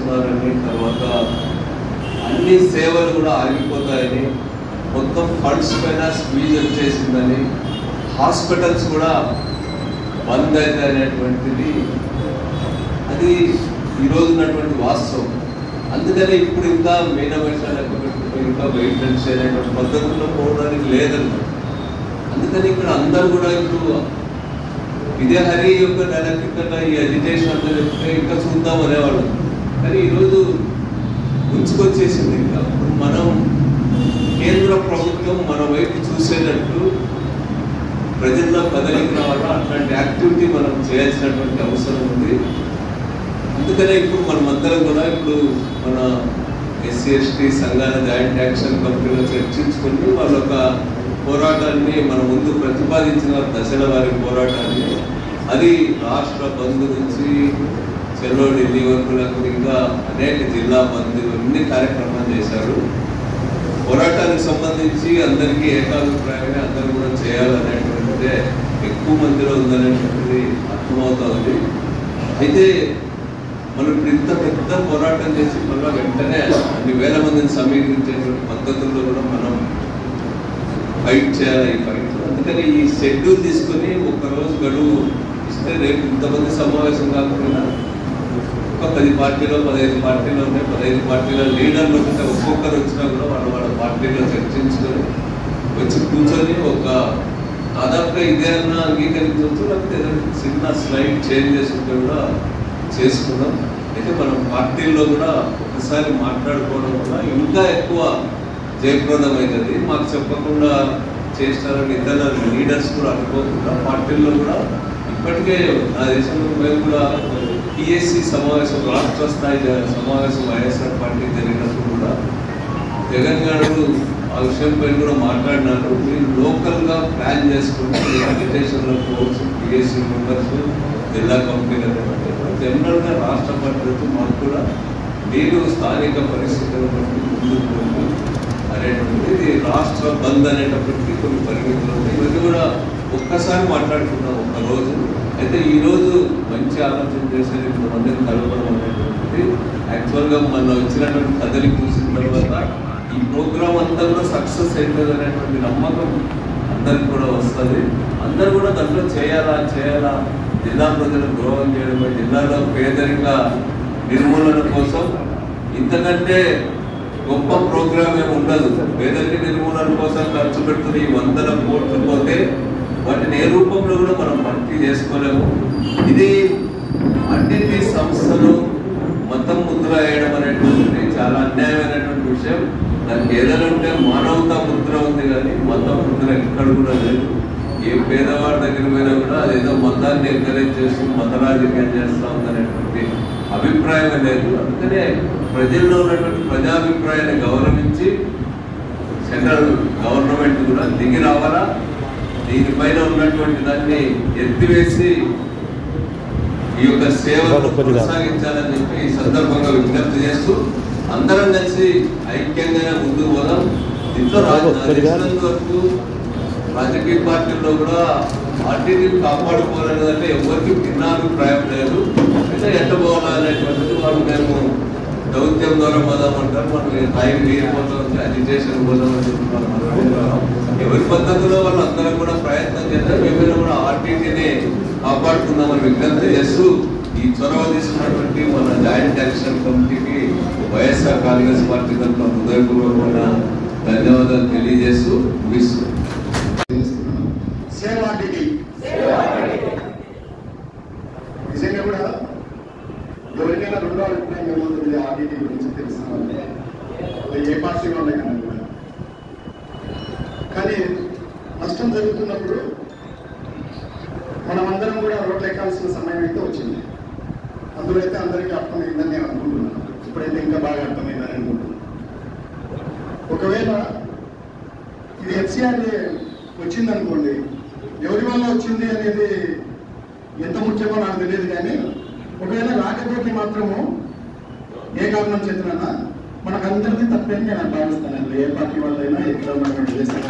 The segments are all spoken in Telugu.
చేస్తున్నారని, తర్వాత అన్ని సేవలు కూడా ఆగిపోతాయని, మొత్తం ఫండ్స్ పైన స్క్వీజ్ వచ్చేసిందని, హాస్పిటల్స్ కూడా బంద్ అవుతాయనేటువంటిది అది ఈరోజు ఉన్నటువంటి వాస్తవం. అందుకని ఇప్పుడు ఇంకా మీనమేషాలకు పెట్టుకుని ఇంకా మెయింటెనెన్స్ చేయలేటువంటి పద్ధతుల్లో పోవడానికి లేదన్నమాట. అందుకని ఇక్కడ అందరూ కూడా ఇప్పుడు ఇదే హరి యొక్క డైరెక్ట్ ఈ ఎడ్యుకేషన్ అంతా చెప్తే ఇంకా చూద్దాం అనేవాళ్ళు. కానీ ఈరోజు ఉంచుకొచ్చేసింది. ఇంకా మనం కేంద్ర ప్రభుత్వం మన వైపు చూసేటట్టు ప్రజల్లో కదలిక రావాలా, అట్లాంటి యాక్టివిటీ మనం చేయాల్సినటువంటి అవసరం ఉంది. అందుకనే ఇప్పుడు మనమందరం కూడా ఇప్పుడు మన ఎస్సీ ఎస్టీ సంఘాల జాయింట్ యాక్షన్ కమిటీలో చర్చించుకుని వాళ్ళ ఒక పోరాటాన్ని మన ముందు ప్రతిపాదించిన దశల వారి పోరాటాన్ని, అది రాష్ట్ర బంద్ నుంచి చెల్లో ఢిల్లీ వరకు ఇంకా అనేక జిల్లా బంద్ అన్ని కార్యక్రమాలు చేశారు. పోరాటానికి సంబంధించి అందరికీ ఏకాభిప్రాయమే అందరూ కూడా చేయాలనేటువంటిదే ఎక్కువ మందిలో ఉందనేటువంటిది అర్థమవుతుంది. అయితే మనం ఇప్పుడు ఇంత పెద్ద పోరాటం చేసి మళ్ళీ వెంటనే అన్ని వేల మందిని సమీకరించేటువంటి పద్ధతుల్లో కూడా మనం ఫైట్ చేయాలి ఈ ఫైట్. అందుకని ఈ షెడ్యూల్ తీసుకొని ఒక్కరోజు గడువు ఇస్తే రేపు ఇంతమంది సమావేశం కాకపోయినా ఒక 10 పార్టీలో 15 పార్టీలో ఉన్నాయి, 15 పార్టీల లీడర్లు ఉంటే ఒక్కొక్కరు వచ్చినా కూడా వాళ్ళ పార్టీలో చర్చించుకొని వచ్చి కూర్చొని ఒక దాదాపుగా ఇదేమన్నా అంగీకరించవచ్చు, లేకపోతే ఏదైనా చిన్న స్లైడ్ చేంజ్ చేసుకుంటే కూడా చేసుకున్నాం. అయితే మనం పార్టీల్లో కూడా ఒకసారి మాట్లాడుకోవడం వల్ల ఇంకా ఎక్కువ జయప్రదం అవుతుంది. మాకు చెప్పకుండా చేస్తారని ఇతర లీడర్స్ కూడా అనుకోకుండా పార్టీల్లో కూడా ఇప్పటికే నా దేశంలో మేము కూడా పిఎస్సి సమావేశం, రాష్ట్ర స్థాయి సమావేశం వైఎస్ఆర్ పార్టీ జరిగినప్పుడు కూడా జగన్ గారు ఆ విషయంపై కూడా మాట్లాడినారు. మీరు లోకల్గా ప్లాన్ చేసుకుంటే అజిటేషన్లో కోర్సు పిఎస్సి మెంబర్స్ జిల్లా కమిటీలు జనరల్గా రాష్ట్ర పద్ధతి మాకు కూడా మీరు స్థానిక పరిస్థితులను బట్టి ముందుకు అనేటువంటిది, ఇది రాష్ట్ర బంద్ అనేటప్పటికీ కొన్ని పరిమితులు ఉంటాయి. ఇవన్నీ కూడా ఒక్కసారి మాట్లాడుకున్నాం ఒక్కరోజు. అయితే ఈరోజు మంచి ఆలోచన చేసేది ఇప్పుడు మందిని కలపడం అనేటువంటిది యాక్చువల్గా మనం వచ్చినటువంటి కథని చూసిన తర్వాత ఈ ప్రోగ్రామ్ అంతా కూడా సక్సెస్ అవుతుంది అనేటువంటి నమ్మకం అందరికి కూడా వస్తుంది. అందరూ కూడా దాంట్లో చేయాలా జిల్లా ప్రజలకు గౌరవం చేయడమే, జిల్లాలో పేదరిక నిర్మూలన కోసం ఇంతకంటే గొప్ప ప్రోగ్రామ్ ఏమి ఉండదు. పేదరిక నిర్మూలన కోసం ఖర్చు పెడుతున్న ఈ 100 కోట్లు పోతే వాటిని ఏ రూపంలో కూడా మనం భర్తీ చేసుకోలేము. ఇది అన్నిటి సంస్థలు మతం ముద్ర వేయడం అనేటువంటిది చాలా అన్యాయమైనటువంటి విషయం. దానికి ఏదైనా ఉంటే మానవతా ముద్ర ఉంది, కానీ మతం ముద్ర ఎక్కడ కూడా లేదు. ఏ పేదవాడి దగ్గర పోయినా కూడా అదేదో మతాన్ని ఎంకరేజ్ చేస్తూ మత రాజకీయం చేస్తూ ఉందనేటువంటి అభిప్రాయం లేదు. అందుకనే ప్రజల్లో ఉన్నటువంటి ప్రజాభిప్రాయాన్ని గౌరవించి సెంట్రల్ గవర్నమెంట్ కూడా దిగి రావాలా, దీనిపైన ఉన్నటువంటి దాన్ని ఎత్తివేసి ఈ యొక్క సేవలు కొనసాగించాలని చెప్పి ఈ సందర్భంగా విజ్ఞప్తి చేస్తూ అందరం కలిసి ఐక్యంగానే ముందుకు పోదాం. దీంట్లో వరకు రాజకీయ పార్టీల్లో కూడా పార్టీని కాపాడుకోవాలనేదంటే ఎవరికి భిన్నాభిప్రాయం లేదు. అయితే ఎట్ట పోవాలనేటువంటిది వాళ్ళు మేము దౌత్యం ద్వారా పోదామంటారు, మనం టైం వేయకపోతాం, అజిటేషన్ పోదామని చెప్తున్నారు. ఎవరి పద్ధతిలో వాళ్ళు అందరం కూడా ప్రయత్నం చేస్తారు. ఏమైనా కూడా ఆర్టీటీని కాపాడుకుందామని విజ్ఞప్తి చేస్తూ ఈ చొరవ తీసుకున్నటువంటి మన జాయింట్ యాక్షన్ కమిటీకి వైఎస్ఆర్ కాంగ్రెస్ పార్టీ తరఫున హృదయపూర్వకమైన ధన్యవాదాలు తెలియజేస్తూ ముగిస్తూ నిజంగా కూడా ఎవరికైనా రెండో అభిప్రాయం ఏమవుతుంది ఆర్టీటీ గురించి తెలిసిన వాళ్ళే, ఏ పార్టీ వాళ్ళైనా కూడా. కానీ నష్టం జరుగుతున్నప్పుడు మనమందరం కూడా రోడ్లు ఎక్కాల్సిన సమయం అయితే వచ్చింది. అందులో అయితే అందరికీ అర్థమైందని నేను అనుకుంటున్నాను. ఇప్పుడైతే ఇంకా బాగా అర్థమైందని అనుకుంటున్నాను. ఒకవేళ ఇది ఎఫ్సిఆర్ఏ వచ్చిందనుకోండి, ఎవరి వల్ల వచ్చింది అనేది ఎంత ముఖ్యమో నాకు తెలియదు. కానీ ఒకవేళ రాకపోతే మాత్రము ఏ కారణం చేతున్నా మనకందరికీ తప్పేం నేను భావిస్తానండి. ఏ పార్టీ వాళ్ళైనా ఎక్కడ ఉన్నటువంటి దేశాలు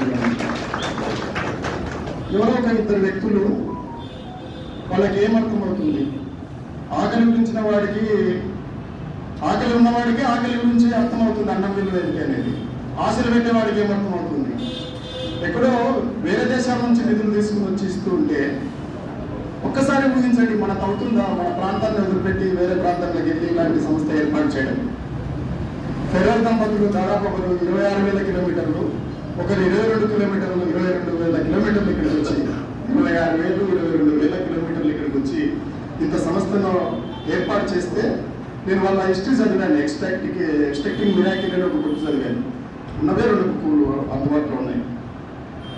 ఎవరో ఒక ఇద్దరు వ్యక్తులు వాళ్ళకి ఏమర్థమవుతుంది, ఆకలి గురించిన వాడికి ఆకలి ఉన్నవాడికి ఆకలి గురించి అర్థమవుతుంది, అన్నం విలువ ఏంటి అనేది. ఆశలు పెట్టేవాడికి ఏమర్థమవుతుంది? ఎక్కడో వేరే దేశాల నుంచి నిధులు తీసుకుని వచ్చి ఇస్తూ ఉంటే ఒక్కసారి ఊహించండి, మనకు అవుతుందా మన ప్రాంతాన్ని వదిలిపెట్టి వేరే ప్రాంతాలకు వెళ్ళి ఇలాంటి సంస్థ ఏర్పాటు చేయడం? ఫెడరల్ దంపతులు దాదాపు ఒకరు 26,000 కిలోమీటర్లు, ఒకరు 22 కిలోమీటర్లు, 22,000 కిలోమీటర్లు ఇక్కడికి వచ్చి 26,000, 22,000 కిలోమీటర్లు ఇక్కడికి వచ్చి ఇంత సంస్థను ఏర్పాటు చేస్తే నేను వాళ్ళ హిస్టరీ చదివాను. ఎక్స్పెక్టింగ్ మిరాకిల్ అని ఒక బుక్ చదివాను. ఉన్నవే 2 బుక్కులు అందుబాటులో ఉన్నాయి.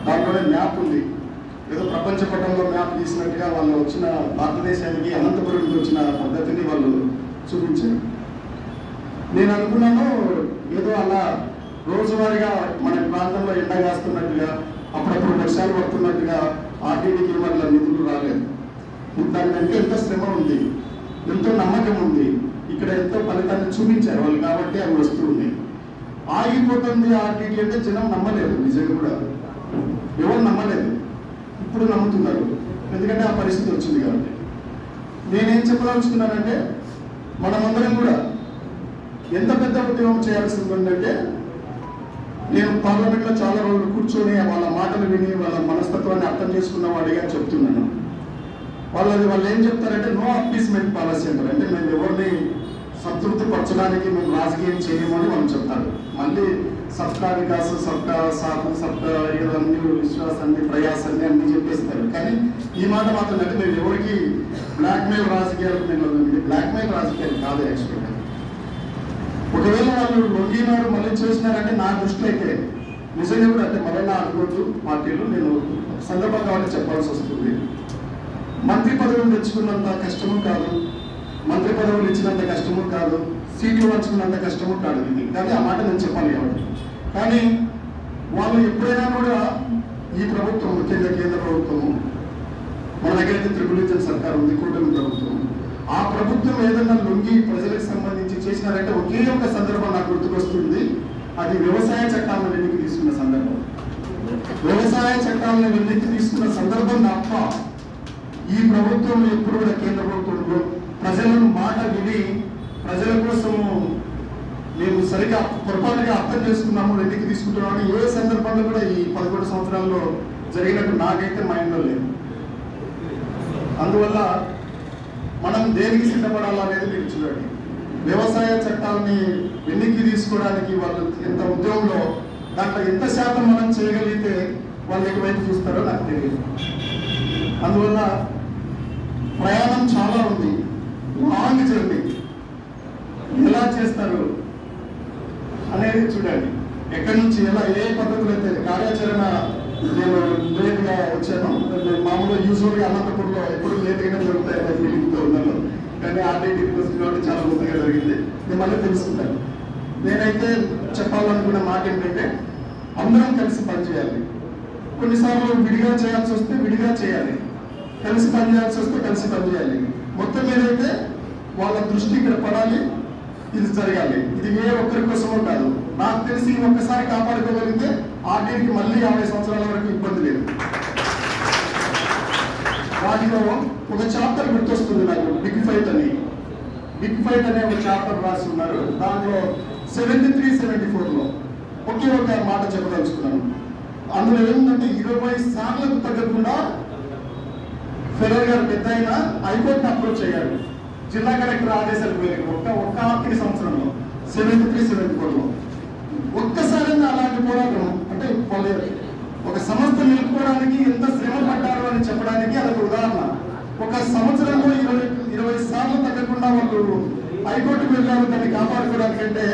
దాంట్లోనే మ్యాప్ ఉంది. ఏదో ప్రపంచ పటంలో మ్యాప్ తీసినట్టుగా వాళ్ళు వచ్చిన భారతదేశానికి అనంతపురంకి వచ్చిన పద్ధతిని వాళ్ళు చూపించారు. నేను అనుకున్నాను ఏదో అలా రోజువారీగా మన ప్రాంతంలో ఎండ కాస్తున్నట్టుగా, అప్పుడప్పుడు వర్షాలు పడుతున్నట్టుగా ఆర్టీడీకి వాళ్ళ నిధులు రాలేదు. దాని వెంట ఎంతో శ్రమ ఉంది, ఎంతో నమ్మకం ఉంది, ఇక్కడ ఎంతో ఫలితాన్ని చూపించారు వాళ్ళు, కాబట్టి అవి వస్తూ ఉన్నాయి. ఆగిపోతుంది ఆర్టీడీ అంటే జనం నమ్మలేదు, నిజంగా కూడా ఎవరు నమ్మలేదు. ఇప్పుడు నమ్ముతున్నారు, ఎందుకంటే ఆ పరిస్థితి వచ్చింది కాబట్టి. నేనేం చెప్పదలుచుకున్నానంటే మనమందరం కూడా ఎంత పెద్ద ఉద్యమం చేయాల్సి ఉందంటే, నేను పార్లమెంట్లో చాలా రోజులు కూర్చొని వాళ్ళ మాటలు విని వాళ్ళ మనస్తత్వాన్ని అర్థం చేసుకున్న వాడిగా చెప్తున్నాను. వాళ్ళు ఏం చెప్తారంటే నో అపీస్మెంట్ పాలసీ అంటారు. అంటే మేము ఎవరిని సంతృప్తి పరచడానికి మేము రాజకీయం చేయము అని వాళ్ళు చెప్తారు. మళ్ళీ సబ్కా వికాస్, సబ్కా సాథ్, సబ్కా అన్ని విశ్వాసాన్ని, ప్రయాసాన్ని అన్ని చెప్పేస్తారు. కానీ ఈ మాట మాత్రం అంటే మేము ఎవరికి బ్లాక్మెయిల్ రాజకీయాలకు మేము బ్లాక్మెయిల్ రాజకీయాలు కాదు. యాక్చువల్గా ఒకవేళ వాళ్ళు లొంగినారు మళ్ళీ చేసినారంటే నా దృష్టిలో అయితే నిజంగా కూడా అంటే మరలా అనుకోవద్దు పార్టీలు. నేను సందర్భంగా వాళ్ళు చెప్పాల్సి వస్తుంది. మంత్రి పదవులు తెచ్చుకున్నంత కష్టము కాదు, మంత్రి పదవులు ఇచ్చినంత కష్టము కాదు, సీట్లు పంచుకున్నంత కష్టము కాదు ఇది. కానీ ఆ మాట నేను చెప్పాలి కాబట్టి. కానీ వాళ్ళు ఎప్పుడైనా కూడా ఈ ప్రభుత్వం, ముఖ్యంగా కేంద్ర ప్రభుత్వము, మన దగ్గర అయితే త్రిపుల్ సర్కార్ ఉంది, కూటమి ప్రభుత్వం, ఆ ప్రభుత్వం ఏదైనా లొంగి ప్రజలకు సంబంధించి చేసినారంటే ఒకే ఒక సందర్భం నాకు గుర్తుకొస్తుంది. అది వ్యవసాయ చట్టాలను వెనక్కి తీసుకున్న సందర్భం. వ్యవసాయ చట్టాలను వెనక్కి తీసుకున్న సందర్భం తప్ప ఈ ప్రభుత్వం ఎప్పుడు కూడా కేంద్ర ప్రభుత్వంలో ప్రజలను మాట విని ప్రజల కోసము మేము సరిగా పొరపాటుగా అర్థం చేసుకున్నాము, వెనక్కి తీసుకుంటున్నామని ఏ సందర్భంలో కూడా ఈ 11 సంవత్సరాల్లో జరిగినట్టు నాకైతే మైండ్లో లేదు. అందువల్ల మనం దేనికి సిద్ధపడాలనేది మీరు చూడండి. వ్యవసాయ చట్టాలని వెనక్కి తీసుకోవడానికి వాళ్ళు ఎంత ఉద్యోగంలో దాంట్లో ఎంత శాతం మనం చేయగలిగితే వాళ్ళు ఎటువైపు చూస్తారో నాకు తెలియదు. అందువల్ల ప్రయాణం చాలా ఉంది, లాంగ్ జర్నీ. ఎలా చేస్తారు అనేది చూడండి. ఎక్కడి నుంచి ఎలా ఏ పద్ధతులు అయితే కార్యాచరణ. నేను లేట్గా వచ్చాను, మామూలుగా యూజువల్గా అనంతపురంలో ఎప్పుడు లేట్గానే జరుగుతాయనే ఫీలింగ్తో ఉన్నాను. కానీ ఆర్టీటీకి వస్తుంది కాబట్టి చాలా ముందుగా జరిగింది. నేను మళ్ళీ తెలుసుకుంటాను. నేనైతే చెప్పాలనుకున్న మాట ఏంటంటే అందరం కలిసి పనిచేయాలి. కొన్నిసార్లు విడిగా చేయాల్సి వస్తే విడిగా చేయాలి, కలిసి పనిచేయాల్సి వస్తే కలిసి పనిచేయాలి. మొత్తం మీద అయితే వాళ్ళ దృష్టి ఇక్కడ పడాలి, ఇది జరగాలి. ఇది ఏ ఒక్కరి కోసమో కాదు. నాకు తెలిసి ఒక్కసారి కాపాడుకోగలిగితే ఆర్టీకి మళ్ళీ 50 సంవత్సరాల వరకు ఇబ్బంది లేదు. వాటిలో ఒక చాప్టర్ గుర్తొస్తుంది నాకు, బిగ్ ఫైట్ అని. బిగ్ ఫైట్ అనే ఒక చాప్టర్ రాసి ఉన్నారు. దాంట్లో 73, 74లో ఒకే ఒక మాట చెప్పదలుచుకున్నాను. అందులో ఏముందంటే 20 సార్లకు తగ్గకుండా ఫెడరల్ గారు పెద్ద అయినా హైకోర్టుని అప్రోచ్ అయ్యారు జిల్లా కలెక్టర్ ఆదేశాలు మేరకు. ఒక్క ఆర్థిక సంవత్సరంలో 73, 74లో ఒక్కసారి అలాంటి పోరాటం అంటే వాళ్ళు ఒక సంస్థ నిలుపుకోవడానికి ఎంత శ్రమ పడ్డారు అని చెప్పడానికి అదొక ఉదాహరణ. ఒక సంవత్సరంలో 20 సార్లు తగ్గకుండా వాళ్ళు హైకోర్టుకు వెళ్ళారు దాన్ని కాపాడుకోవడానికి. అంటే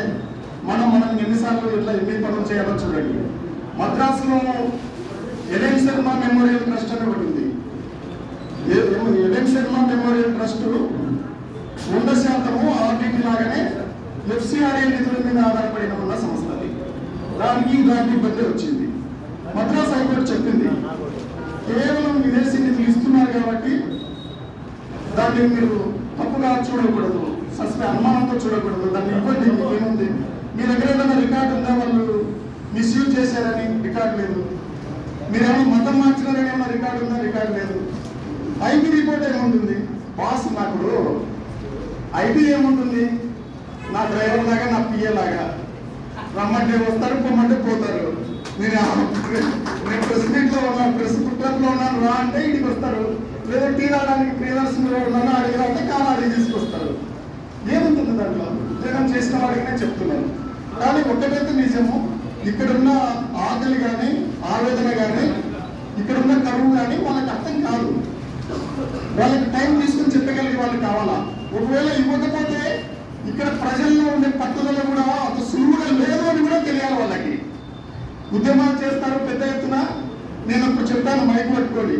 మనం ఎన్నిసార్లు ఎన్ని పనులు చేయాలో చూడండి. మద్రాసులో ఎలెన్ శర్మ మెమోరియల్ ట్రస్ట్ అని ఒకటి ఉంది. Ellen Sharma memorial trust 100% RTT లాగానే ఎఫ్సిఆర్ఏ నిధుల మీద ఆధారపడిన ఉన్న సంస్థ. దానికి ఇలాంటి ఇబ్బంది వచ్చింది. మద్రాసు హైకోర్టు చెప్పింది కేవలం విదేశీ నిధులు ఇస్తున్నారు కాబట్టి దాన్ని మీరు తప్పుగా చూడకూడదు, అనుమానంతో చూడకూడదు, దాన్ని ఇవ్వండి. ఏముంది మీ దగ్గర ఏదైనా రికార్డు ఉందా వాళ్ళు మిస్యూజ్ చేశారని? రికార్డు లేదు. మీరేమో మతం మార్చినారని ఏమన్నా రికార్డు ఉందా? రికార్డు లేదు. ఐటీ రిపోర్ట్ ఏముంటుంది బాస్? నాకు ఐటీ ఏముంటుంది? నా డ్రైవర్ లాగా నా పిఏ లాగా రమ్మంటే వస్తారు, పొమ్మంటే పోతారు. నేను ప్రెస్ మీట్ లో ఉన్నాను, ప్రెస్ క్లబ్ లో ఉన్నాను రా అంటే ఇంటికి వస్తారు. లేదా టీ రావడానికి ప్రియదర్శి ఉన్నాను అడిగిన అంటే కాలు అడిగి తీసుకొస్తారు. ఏముంటుంది దాంట్లో? జగన్ చేసిన వాడికి నేను చెప్తున్నాను. కానీ ఒక్కటైతే నిజము, ఇక్కడున్న ఆకలి కానీ ఆవేదన కానీ ఇక్కడున్న కరువు కానీ వాళ్ళకి అర్థం కాదు. వాళ్ళకి టైం తీసుకుని చెప్పగలిగే వాళ్ళు కావాలా? ఒకవేళ ఇవ్వకపోతే ఇక్కడ ప్రజల్లో ఉండే పట్టుదల కూడా అంత సులువుగా లేదు అని కూడా తెలియాలి వాళ్ళకి. ఉద్యమాలు చేస్తారు పెద్ద ఎత్తున. నేను అప్పుడు చెప్పాను మైకు పట్టుకోండి,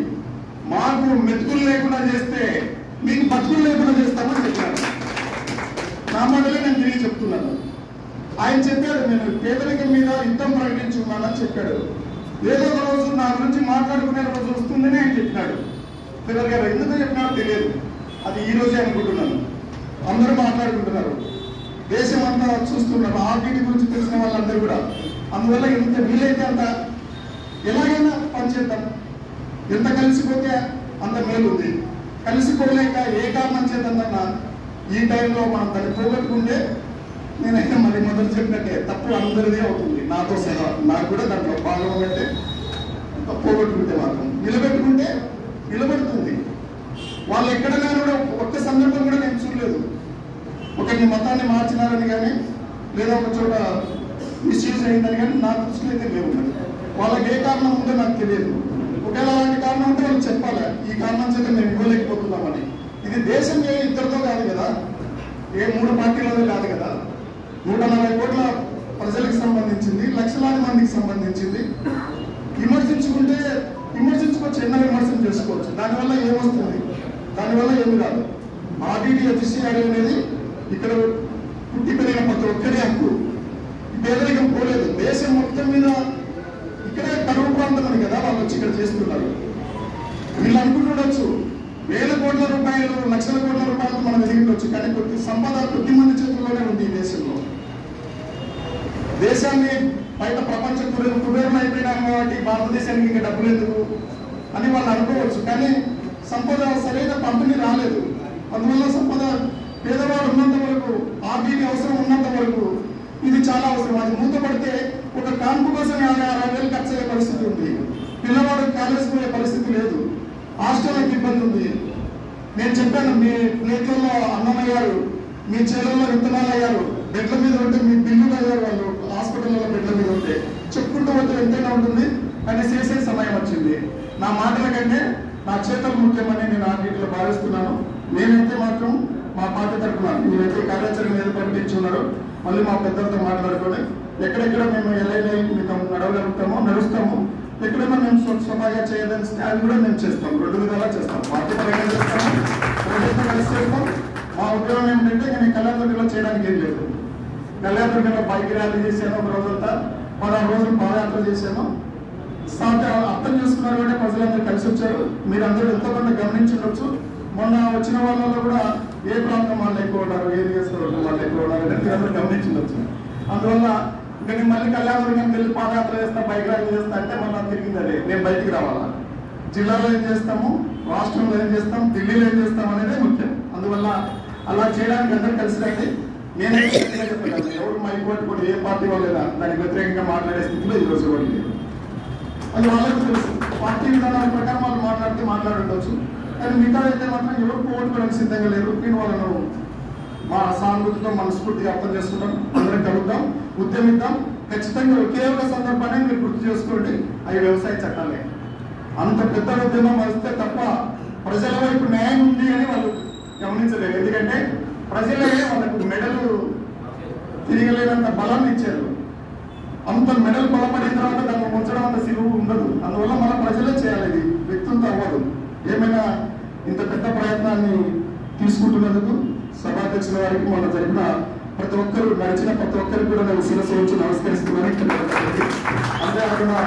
మాకు మెతుకులు లేకుండా చేస్తే మీకు బతుకులు లేకుండా చేస్తామని చెప్పాను. నా మాటలే నేను తిరిగి చెప్తున్నాను. ఆయన చెప్పాడు నేను పేదరికం మీద యుద్ధం ప్రకటించుకున్నానని చెప్పాడు. ఏదో ఒక రోజు నా గురించి మాట్లాడుకునే రోజు వస్తుందని ఆయన చెప్పినాడు. పిల్లలు గారు ఎందుకు చెప్పినాడో తెలియదు, అది ఈ రోజే అనుకుంటున్నాను. అందరూ మాట్లాడుకుంటున్నారు, దేశం అంతా చూస్తున్నారు, ఆర్టీటీ గురించి తెలిసిన వాళ్ళందరూ కూడా. అందువల్ల ఎంత వీలైతే అంత ఎలాగైనా పనిచేద్దాం. ఎంత కలిసిపోతే అంత మేలుంది. కలిసిపోలేక ఏ కారణం చేద్దామన్నా ఈ టైంలో మనం దాన్ని పోగొట్టుకుంటే నేనైతే మళ్ళీ మొదలు చెప్పినట్టే తప్పు అందరిదే అవుతుంది, నాతో సహా. నాకు కూడా దాంట్లో భాగం అంటే పోగొట్టుకుంటే మాత్రం నిలబెట్టుకుంటే నిలబడుతుంది. వాళ్ళు ఎక్కడైనా కూడా ఒక్క సందర్భం కూడా నేను చూడలేదు ఒకరిని మతాన్ని మార్చినారని కానీ లేదా ఒక చోట మిస్యూజ్ అయిందని కానీ నా దృష్టిలో అయితే లేవు. వాళ్ళకి ఏ కారణం ఉందో నాకు తెలియదు. ఒకవేళ అలాంటి కారణం ఉంటే వాళ్ళు చెప్పాలి, ఈ కారణం చేత మేము ఇవ్వలేకపోతున్నామని. ఇది దేశం ఏ ఇద్దరితో కాదు కదా, ఏ 3 పార్టీలతో కాదు కదా, 140 కోట్ల ప్రజలకు సంబంధించింది, లక్షలాది మందికి సంబంధించింది. విమర్శించుకోవచ్చు, ఎన్నో విమర్శలు చేసుకోవచ్చు. దానివల్ల ఏమొస్తుంది? దానివల్ల ఏమి రాదు. ఆర్టీటీ ఎఫ్సిఆర్ అనేది ఇక్కడ పుట్టి పెరిగిన ప్రతి ఒక్కరి హక్కు. పేదరికం పోలేదు, దేశం మొత్తం మీద ఇక్కడే కరువు ప్రాంతం అని కదా వాళ్ళు వచ్చి ఇక్కడ చేస్తున్నారు. వీళ్ళు అనుకుంటుండొచ్చు వేల కోట్ల రూపాయలు, లక్షల కోట్ల రూపాయలు మనం ఎదిగిండొచ్చు, కానీ సంపద కొద్ది మంది చేతుల్లోనే ఉంది ఈ దేశంలో. దేశాన్ని బయట ప్రపంచ కుబేరులు అయిపోయినాం కాబట్టి భారతదేశానికి ఇంకా డబ్బులు ఎందుకు అని వాళ్ళు అనుకోవచ్చు, కానీ సంపద సరైన పంపిణీ రాలేదు. అందువల్ల సంపద పేదవాడు ఉన్నంత వరకు, ఆర్టీటీ అవసరం ఉన్నంత వరకు ఇది చాలా అవసరం. అది మూతపడితే ఒక కాన్పు కోసం 50,000 ఖర్చు అయ్యే పరిస్థితి ఉంది. పిల్లవాడు కాలేజ్ పోయే పరిస్థితి లేదు, హాస్టల్కి ఇబ్బంది ఉంది. నేను చెప్పాను, మీ ప్లేట్లలో అన్నం అయ్యారు, మీ చేతుల్లో విత్తనాలు అయ్యారు, బెడ్ల మీద ఉంటే మీ బిల్లులు అయ్యారు, వాళ్ళు హాస్పిటల్లో బెడ్ల మీద ఉంటే చెప్పుకుంటూ పోతే ఎంతైనా ఉంటుంది. కానీ చేసే సమయం వచ్చింది. నా మాటల కంటే నా చేతలు ముఖ్యమని నేను ఆర్టీటీలో భావిస్తున్నాను. నేనైతే మాత్రం మా పార్టీ తరఫున మీరైతే కార్యాచరణ మీద ప్రకటించున్నారో మళ్ళీ మా పెద్దలతో మాట్లాడుకొని ఎక్కడెక్కడ మేము ఎలాగైనా మీకు నడుస్తాము, ఎక్కడైనా మేము స్వతహాగా చేయదలిస్తే అది కూడా మేము చేస్తాం. 2 విధాలా చేస్తాం, పార్టీ పరంగా చేస్తాము, ప్రభుత్వం కలిసి చేస్తాం. మా ఉద్యోగం ఏంటంటే నేను కళ్యాణదుర్గంలో చేయడానికి ఏం లేదు. కళ్యాణదుర్గంలో బైక్ ర్యాలీ చేశాను, ఒక రోజంతా 16 రోజులు పాదయాత్ర చేశాను. అర్థం చేసుకున్నారు కాబట్టి ప్రజలందరూ కలిసి వచ్చారు. మీరందరూ ఎంతోమంది గమనించవచ్చు. మొన్న వచ్చిన వాళ్ళలో కూడా ఏ ప్రాంతం వాళ్ళు ఎక్కువ ఉన్నారు, ఏ నియోజకవర్గం వాళ్ళు ఎక్కువ ఉన్నారు అనేది మీరందరూ గమనించవచ్చు. అందువల్ల ఇంకా నేను మళ్ళీ కళ్యాణదుర్గం వెళ్ళి పాదయాత్ర చేస్తా, బైక్ ర్యాలీ చేస్తా అంటే మళ్ళీ తిరిగింది అదే. నేను బయటికి రావాలా, జిల్లాలో ఏం చేస్తాము, రాష్ట్రంలో ఏం చేస్తాం, ఢిల్లీలో ఏం చేస్తాం అనేదే ముఖ్యం. అందువల్ల అలా చేయడానికి అందరూ కలిసి రండి. నేనే చెప్పగలను, ఎవరు మైక్ పట్టుకొని ఏ పార్టీ వాళ్ళైనా దానికి వ్యతిరేకంగా మాట్లాడే స్థితిలో ఈరోజు వాళ్ళు. అది వాళ్ళకి తెలుసు, పార్టీ విధానాల ప్రకారం వాళ్ళు మాట్లాడుండొచ్చు. కానీ మిగతా అయితే మాత్రం ఎవరు పోగొట్టుకోవడానికి సిద్ధంగా లేరు. నేను వాళ్ళను మా సానుభూతితో మనస్ఫూర్తిగా అర్థం చేసుకుంటాం. అందరం కలుద్దాం, ఉద్యమిద్దాం. ఖచ్చితంగా ఒకే ఒక సందర్భాన్ని మీరు గుర్తు చేసుకోండి, అవి వ్యవసాయ చట్టాలే. అంత పెద్ద ఉద్యమం వస్తే తప్ప ప్రజల వైపు న్యాయం ఉంది అని వాళ్ళు గమనించలేదు. ఎందుకంటే ప్రజలే వాళ్ళకు మెడలు తిరగలేనంత బలాన్ని ఇచ్చారు. అంత మెడల్ బలపడిన తర్వాత దాన్ని ఉంచడం అంత సిలువు ఉండదు. అందువల్ల మన ప్రజలే చేయాలి, ఇది వ్యక్తులతో అవ్వదు. ఏమైనా ఇంత పెద్ద ప్రయత్నాన్ని తీసుకుంటున్నందుకు సభాధ్యక్షుల వారికి మొన్న జరిగిన ప్రతి ఒక్కరు నడిచిన ప్రతి ఒక్కరికి కూడా నేను శిరస్సు వచ్చి నమస్కరిస్తున్నాను. అంతేకాకుండా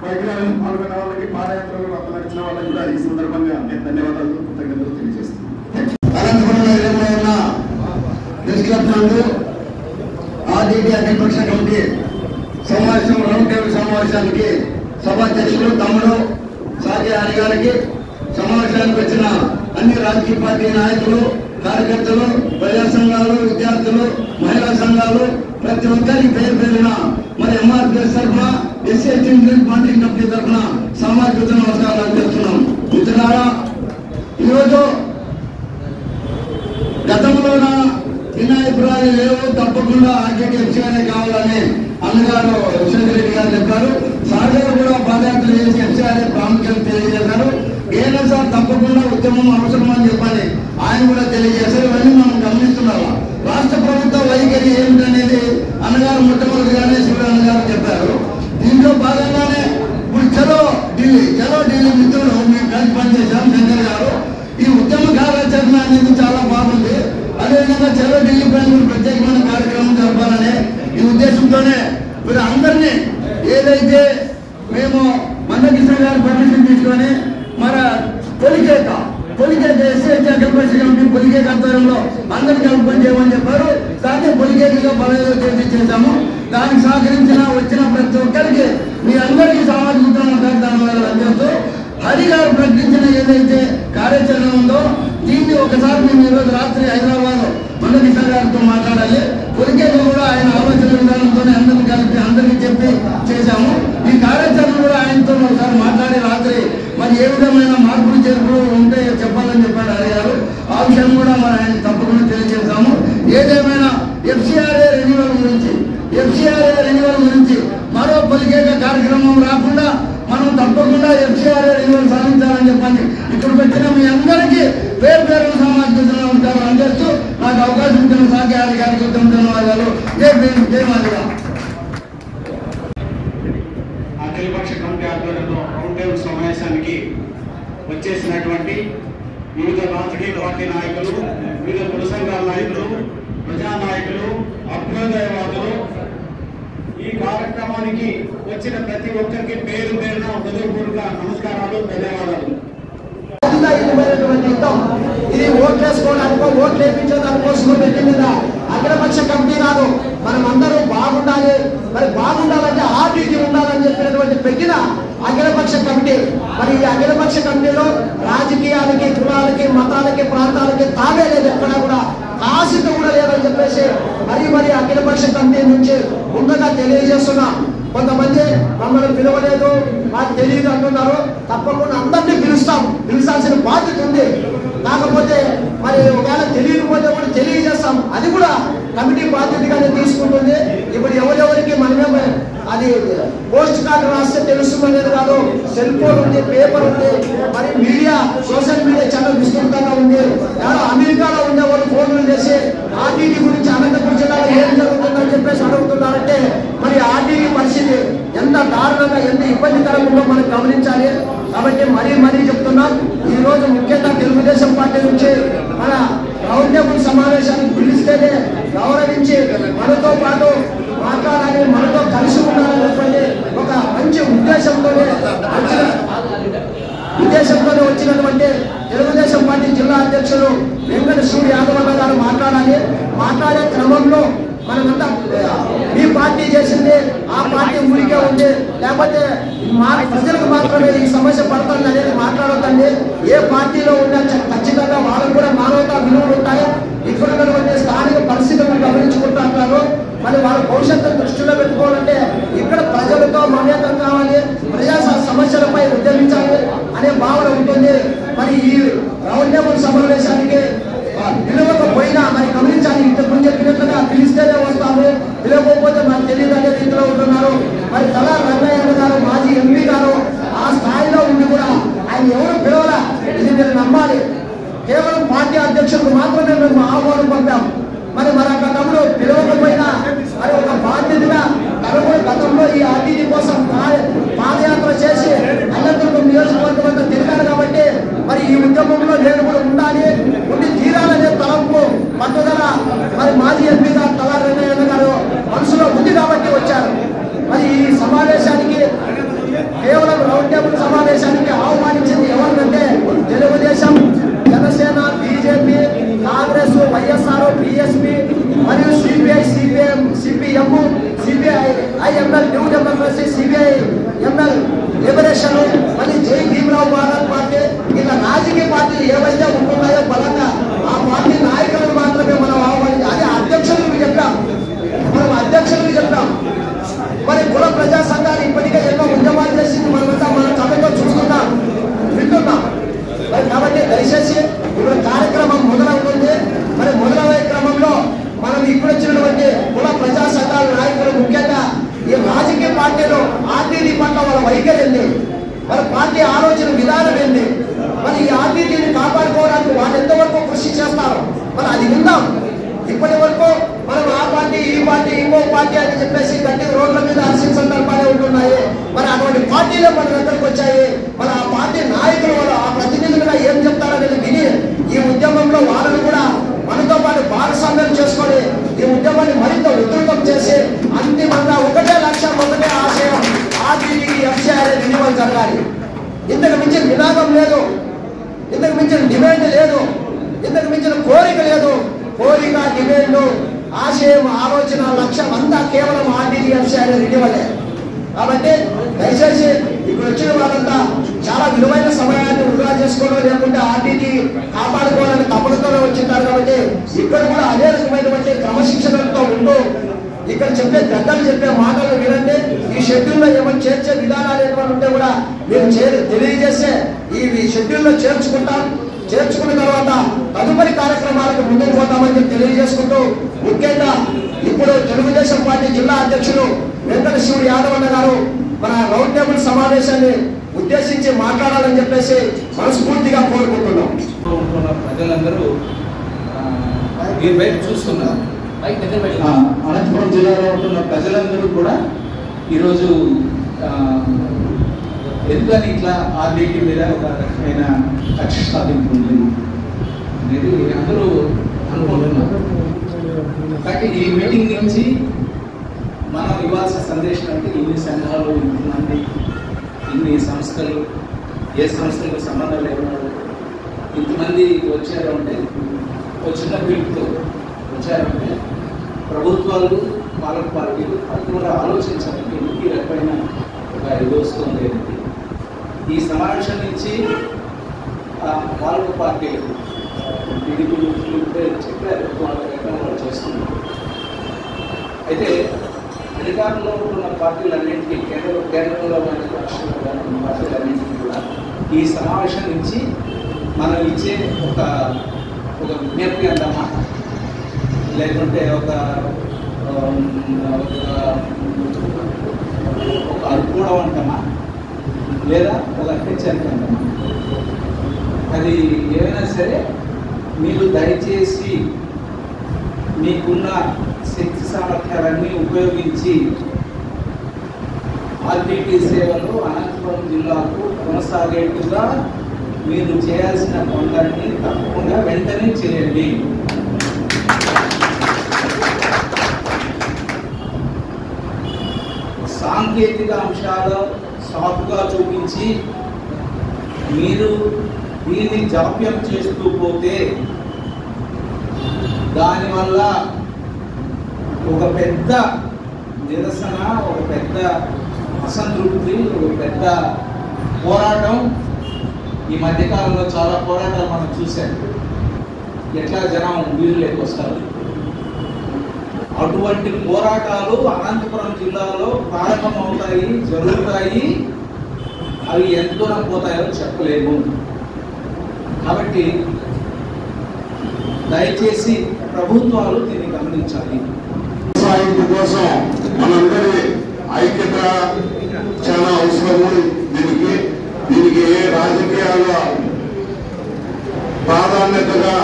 బైక్ ర్యాలీలో పాల్గొన్న వాళ్ళకి, పాదయాత్రలో నడిచిన వాళ్ళకి కూడా ఈ సందర్భంగా నేను ధన్యవాదాలు, కృతజ్ఞతలు తెలియజేస్తున్నాను. అనంతపురంలో ఉన్న ప్రెస్ క్లబ్ నందు ఆర్టీటీ అఖిలపక్ష కమిటీ సమావేశం, రౌండ్ టేబుల్ సమావేశానికి సభాధ్యక్షులు తమ్ముడు సాగే హరి గారికి, సమావేశానికి వచ్చిన అన్ని రాజకీయ పార్టీ నాయకులు, కార్యకర్తలు, ప్రజా సంఘాలు, విద్యార్థులు, మహిళా సంఘాలు ప్రతి ఒక్కరికి పేరు పేరున మరి ఎంఆర్పిఎస్ తరఫున ఎస్సీ మానిటరింగ్ కమిటీ తరఫున సామాజిక నమస్కారాలు అందిస్తున్నాం. మిత్రులారా, ఈరోజు గతంలోన భిన్నాభిప్రాయాలు లేవు, తప్పకుండా ఆర్టీటీ ఎఫ్సీఆర్ఏ కావాలని అన్నగారు శేఖర్ రెడ్డి గారు చెప్పారు. సార్ గారు కూడా పాదయాత్ర చేసి ఎఫ్సీఆర్ఏ ప్రాముఖ్యత తెలియజేశారు. ఏదైనా సార్ తప్పకుండా ఉద్యమం అవసరమని చెప్పని ఆయన కూడా తెలియజేశారు. ఇవన్నీ మనం గమనిస్తున్నాము. రాష్ట్ర ప్రభుత్వ వైఖరి ఏమిటనేది అన్నగారు మొట్టమొదటిగానే శివరాన్న గారు చెప్పారు. దీంట్లో భాగంగానే ఇప్పుడు చలో ఢిల్లీ మిత్రులు మేము కలిసి పనిచేశాం. శంకర్ గారు ఈ ఉద్యమ కార్యాచరణ అనేది చాలా బాగుంది. అదేవిధంగా చలో ఢిల్లీ పైన ప్రత్యేకమైన కార్యక్రమం జరపాలనే ఈ ఉద్దేశంతోనే మీరు అందరినీ ఏదైతే మేము మందకృష్ణ గారి పర్మిషన్ తీసుకొని మన పొలికేక ఎస్సీ అఖిలపక్ష కమిటీ పొలికేక ఆధ్వర్యంలో అందరికీ కల్పన చేయమని చెప్పారు. దాన్ని పొలికేకగా బలవేదో చేసాము. దానికి సహకరించిన వచ్చిన ప్రతి ఒక్కరికి మీ అందరికీ సామాజిక ధన్యవాదాలు అందిస్తూ హరి గారు ప్రకటించిన ఏదైతే కార్యాచరణ ఉందో దీన్ని ఒకసారి మేము ఈరోజు రాత్రి హైదరాబాద్ మందకృష్ణ గారితో మాట్లాడాలి. పొలికేక కూడా ఆయన ఆలోచన విధానంతోనే అందరినీ కలిపి అందరికీ చెప్పి చేశాము. ఈ కార్యాచరణ కూడా ఆయనతో ఒకసారి మాట్లాడి రాత్రి మరి ఏ విధమైన మార్పులు చేర్పులు ఉంటే చెప్పాలని చెప్పాడు హరి గారు. ఆ విషయం కూడా మరి ఆయన తప్పకుండా తెలియజేశాము. ఏదేమైనా ఎఫ్సీఆర్ఏ రెన్యువల్ గురించి మరో పొలికేక కార్యక్రమం రాకుండా మనం తప్పకుండా ఎఫ్సీఆర్ఏ రెన్యువల్ సాధించాలని చెప్పండి. ఇక్కడికి వచ్చిన మీ అందరికీ పేరు పేరు సామాజిక నమస్కారాలు అందిస్తూ నాకు అవకాశం ఇచ్చిన సాధ్యారి గారికి ధన్యవాదాలు. జై భీమ్, జై మాదిగా. అఖిలపక్ష కమిటీ ఆధ్వర్యంలో రౌండ్ టేబుల్ సమావేశానికి వచ్చేసినటువంటి వివిధ రాజకీయ పార్టీ నాయకులు, వివిధ కుల సంఘాల నాయకులు, ప్రజా నాయకులు, అభ్యుదయవాదులు, ఈ కార్యక్రమానికి వచ్చిన ప్రతి ఒక్కరికి పేరు పేరున హృదయపూర్వక నమస్కారాలు, ధన్యవాదాలు. ఇది ఓట్లేసుకోవడానికో ఓట్లు వేయించడానికోసం పెట్టిందా అఖిలపక్ష కమిటీ కాదు. మనం అందరూ బాగుండాలి. మరి బాగుండాలంటే ఆర్టీటీ ఉండాలని చెప్పినటువంటి పెట్టిన అఖిలపక్ష కమిటీ. మరి ఈ అఖిలపక్ష కమిటీలో రాజకీయాలకి, కులాలకి, మతాలకి, ప్రాంతాలకి తాగే లేదు, ఎక్కడా కూడా కాసిత కూడా లేదని చెప్పేసి మరి అఖిలపక్ష కమిటీ నుంచి ముందుగా తెలియజేస్తున్నాం. కొంతమంది మమ్మల్ని పిలవలేదు, మాకు తెలియదు అంటున్నారు. తప్పకుండా అందరినీ పిలుస్తాల్సిన బాధ్యత ఉంది. కాకపోతే మరి ఒకవేళ తెలియకపోతే కూడా తెలియజేస్తాం. అది కూడా కమిటీ బాధ్యతగానే తీసుకుంటుంది. ఇప్పుడు ఎవరెవరికి మనమే అది పోస్ట్ కార్డు రాస్తే తెలుస్తుందనేది కాదు. సెల్ ఫోన్ ఉంది, పేపర్ ఉంది, మరి మీడియా, సోషల్ మీడియా చాలా విస్తృతంగా ఉంది. ఎవరో అమెరికాలో ఉండే వాళ్ళు ఫోన్లు చేసి ఆర్టీటీ గురించి అనంతపురం జిల్లాలో ఏం జరుగుతుందని చెప్పేసి అడుగుతున్నారంటే మరి ఆర్టీటీ పరిస్థితి ఎంత దారుణంగా, ఎంత ఇబ్బందికరంగా ఉందో మనం గమనించాలి. కాబట్టి మరీ చెప్తున్నాం. ఈ రోజు ముఖ్యంగా తెలుగుదేశం పార్టీ నుంచి మన రౌండ్ టేబుల్ సమావేశానికి పిలిస్తేనే గౌరవించి మనతో పాటు మాట్లాడాలి, మనతో కలిసి ఉండాలనేటువంటి ఒక మంచి ఉద్దేశంతోనే వచ్చినటువంటి తెలుగుదేశం పార్టీ జిల్లా అధ్యక్షులు వెంకట సూర్య యాదవ్ గారు మాట్లాడే క్రమంలో మనమంతా మీ పార్టీ చేసింది, ఆ పార్టీ ఊరికే ఉంది, లేకపోతే మా ప్రజలకు మాత్రమే ఈ సమస్య పడుతుంది అనేది మాట్లాడొద్దండి. ఏ పార్టీలో ఉన్నా ఖచ్చితంగా వాళ్ళకు కూడా మానవతా విలువలు ఉంటాయి. ఇక్కడ ఉన్నటువంటి స్థానిక పరిస్థితులను గమనించుకుంటున్నారు. మరి వాళ్ళ భవిష్యత్తును దృష్టిలో పెట్టుకోవాలంటే ఇక్కడ ప్రజలతో మమేకం కావాలి, ప్రజా సమస్యలపై ఉద్యమించాలి అనే భావన ఉంటుంది. మరి ఈ రౌండ్ టేబుల్ సమావేశానికి పిలవకపోయినా మరి గమనించాలి. ఇంతకుముందు చెప్పినట్లుగా పిలిస్తేనే వస్తాము, పిలవకపోతే మనకు తెలియదు అనే రీతిలో ఉంటున్నారు. మరి తలా రంగయ్య గారు, మాజీ ఎంపీ గారు ఆ స్థాయిలో ఉండి కూడా ఆయన ఎవరు పిలవలా. ఇది మీరు నమ్మాలి. కేవలం పార్టీ అధ్యక్షులకు మాత్రమే మేము ఆహ్వానం పంపాం. మరి అక్కడ తమ్ముడు పిలవకపోయినా మరి ఒక బాధ్యతగా తనకు గతంలో ఈ ఆర్టీటీ కోసం పాదయాత్ర చేసి అనంతపురం నియోజకవర్గం అంతా తిరిగారు. కాబట్టి మరి ఈ ఉద్యమంలో నేను కూడా ఉండి తీరాలనే తలంపు, పట్టుదల మరి మాజీ ఎంపీ గారు తలా రంగయ్య గారు మనసులో ఉంది కాబట్టి వచ్చారు. మరి ఈ సమావేశానికి కేవలం రౌండ్ టేబుల్ సమావేశానికి ఆహ్వానించింది ఎవరికంటే తెలుగుదేశం, జనసేన, బీజేపీ, కాంగ్రెస్, వైఎస్ఆర్, బీఎస్పీ మరియు CPI, CPM, CPM, CPIML, new democracy, CPIML liberation, మరి జై భీమరావు భారత్ పార్టీ, ఇలా రాజకీయ పార్టీలు ఏవైతే ఉంటున్నాయో బలంగా ఆ పార్టీ నాయకులు కుల ప్రజా సంఘాలు ఇప్పటికే ఎన్నో ఉద్యమాలు చేసింది మనమంతా మన కళ్ళతో చూస్తున్నాం, వింటున్నాం. మరి కాబట్టి దయచేసి ఇప్పుడు కార్యక్రమం మొదలవుతుంది. మరి మొదలయ్యే క్రమంలో మనం ఇప్పుడు వచ్చినటువంటి కుల ప్రజా సంఘాల నాయకులు, ముఖ్యంగా ఈ రాజకీయ పార్టీలు ఆర్టీడీ పట్ల వాళ్ళ వైఖరి ఏంటి, మరి పార్టీ ఆలోచన విధానం ఏంటి, మరి ఈ ఆర్టీడీని కాపాడుకోవడానికి వాళ్ళు ఎంతవరకు కృషి చేస్తారు, మరి అది విందాం. ఇప్పటి వరకు మనం ఆ పార్టీ ఈ పార్టీ ఇంకో పార్టీ అని చెప్పేసి గట్టి రోడ్ల మీద అరిసిన సందర్భాలే ఉంటున్నాయి. మరి అటువంటి పార్టీలే మన దగ్గరకు వచ్చాయి. మరి ఆ పార్టీ నాయకులు వాళ్ళు ఆ ప్రతినిధులుగా ఏం చెప్తారనేది విని ఈ ఉద్యమంలో వాళ్ళని కూడా మనతో పాటు భాగస్వామ్యం చేసుకొని ఈ ఉద్యమాన్ని మరింత ఉధృతం చేసి అంతిమంగా ఒకటే లక్ష్యం, ఒకటే ఆశయం, ఆర్టీడీకి ఎఫ్సీఐ రిన్యూవల్ జరగాలి. ఇంతకు మించిన నినాదం లేదు, ఇంతకు మించిన డిమాండ్ లేదు, ఇంతకు మించిన కోరిక లేదు. కోరిక, డిమాండ్, ఆశయం, ఆలోచన, లక్ష్యం అంతా కేవలం ఆర్టీడీ ఎఫ్సీఐ రిన్యూవలే. కాబట్టి దయచేసి ఇక్కడ వచ్చిన వాళ్ళంతా చాలా విలువైన సమయాన్ని వృధా చేసుకోవడం, లేకుంటే ఆర్టీడీ కాపాడుకోవాలని తపనతోనే వచ్చింటారు. కాబట్టి ఇక్కడ కూడా అదే రకమైనటువంటి క్రమశిక్షణతో ఉంటూ ఇక్కడ చెప్పే పెద్దలు చెప్పే మాటలు వినండి. ఈ షెడ్యూల్లో ఏమైనా చేర్చే విధానాలు ఏమైనా ఉంటే కూడా మీరు తెలియజేస్తే ఈ షెడ్యూల్లో చేర్చుకున్న తర్వాత తదుపరి కార్యక్రమాలకు ముందుకు పోతామని తెలియజేసుకుంటూ, ముఖ్యంగా ఇప్పుడు తెలుగుదేశం పార్టీ జిల్లా అధ్యక్షులు వెంకట శివుడు యాదవ్ అన్న గారు మన రౌండ్ టేబుల్ సమావేశాన్ని ఉద్దేశించి మాట్లాడాలని చెప్పేసి మనస్ఫూర్తిగా కోరుకుంటున్నాం. ప్రజలందరూ ఈ వైపు చూస్తున్నారు. అనంతపురం జిల్లాలో ఉంటున్న ప్రజలందరూ కూడా ఈరోజు ఎందుకని ఇట్లా ఆర్టీడీ మీద ఒక రకమైన కక్ష సాధింపు ఉంది అనేది అందరూ అనుకుంటున్నారు. కాబట్టి ఈ మీటింగ్ నుంచి మనం ఇవ్వాల్సిన సందేశం అంటే ఇన్ని సంఘాలు, ఇంతమంది, ఇన్ని సంస్థలు, ఏ సంస్థలకు సంబంధం లేకున్నారు ఇంతమంది వచ్చారు అంటే చిన్న పిలుపుతో వచ్చారంటే ప్రభుత్వాలు, పాలక పార్టీలు అది కూడా ఆలోచించాలి. ఈ రకమైన ఒక ఇది వస్తుంది. ఈ సమావేశం నుంచి పాలక పార్టీలు టీడీపీ చెప్పారు వాళ్ళ రకంగా చేస్తున్నారు. అయితే అధికారంలో ఉన్న పార్టీలన్నింటికీ కేంద్రంలో ఉన్న పార్టీలన్నింటికీ కూడా ఈ సమావేశం నుంచి మనం ఇచ్చే ఒక విజ్ఞప్తి అంటామా, లేకుంటే ఒక అనుకోవడం అంటామా, లేదా ఒక హెచ్చరిక అంటామా, అది ఏమైనా సరే మీరు దయచేసి మీకున్న శక్తి సామర్థ్యాలన్నీ ఉపయోగించి ఆర్టీడీ సేవలు అనంతపురం జిల్లాకు కొనసాగేట్టుగా మీరు చేయాల్సిన పనులన్నీ తప్పకుండా వెంటనే చేయండి. సాంకేతిక అంశాలు సాఫ్ట్గా చూపించి మీరు దీన్ని జాప్యం చేస్తూ పోతే దానివల్ల ఒక పెద్ద నిరసన, ఒక పెద్ద అసంతృప్తి, ఒక పెద్ద పోరాటం. ఈ మధ్యకాలంలో చాలా పోరాటాలు మనం చూసాం, ఎట్లా జనం వీరులోకి వస్తారు. అటువంటి పోరాటాలు అనంతపురం జిల్లాలో ప్రారంభమవుతాయి, జరుగుతాయి. అవి ఎంత దూరం పోతాయో చెప్పలేము. కాబట్టి దయచేసి ప్రభుత్వాలు దీన్ని గమనించాలి. సాధింపు కోసం మనందరి ఐక్యత చాలా అవసరము. దీనికి ఏ రాజకీయాల ప్రాధాన్యతగా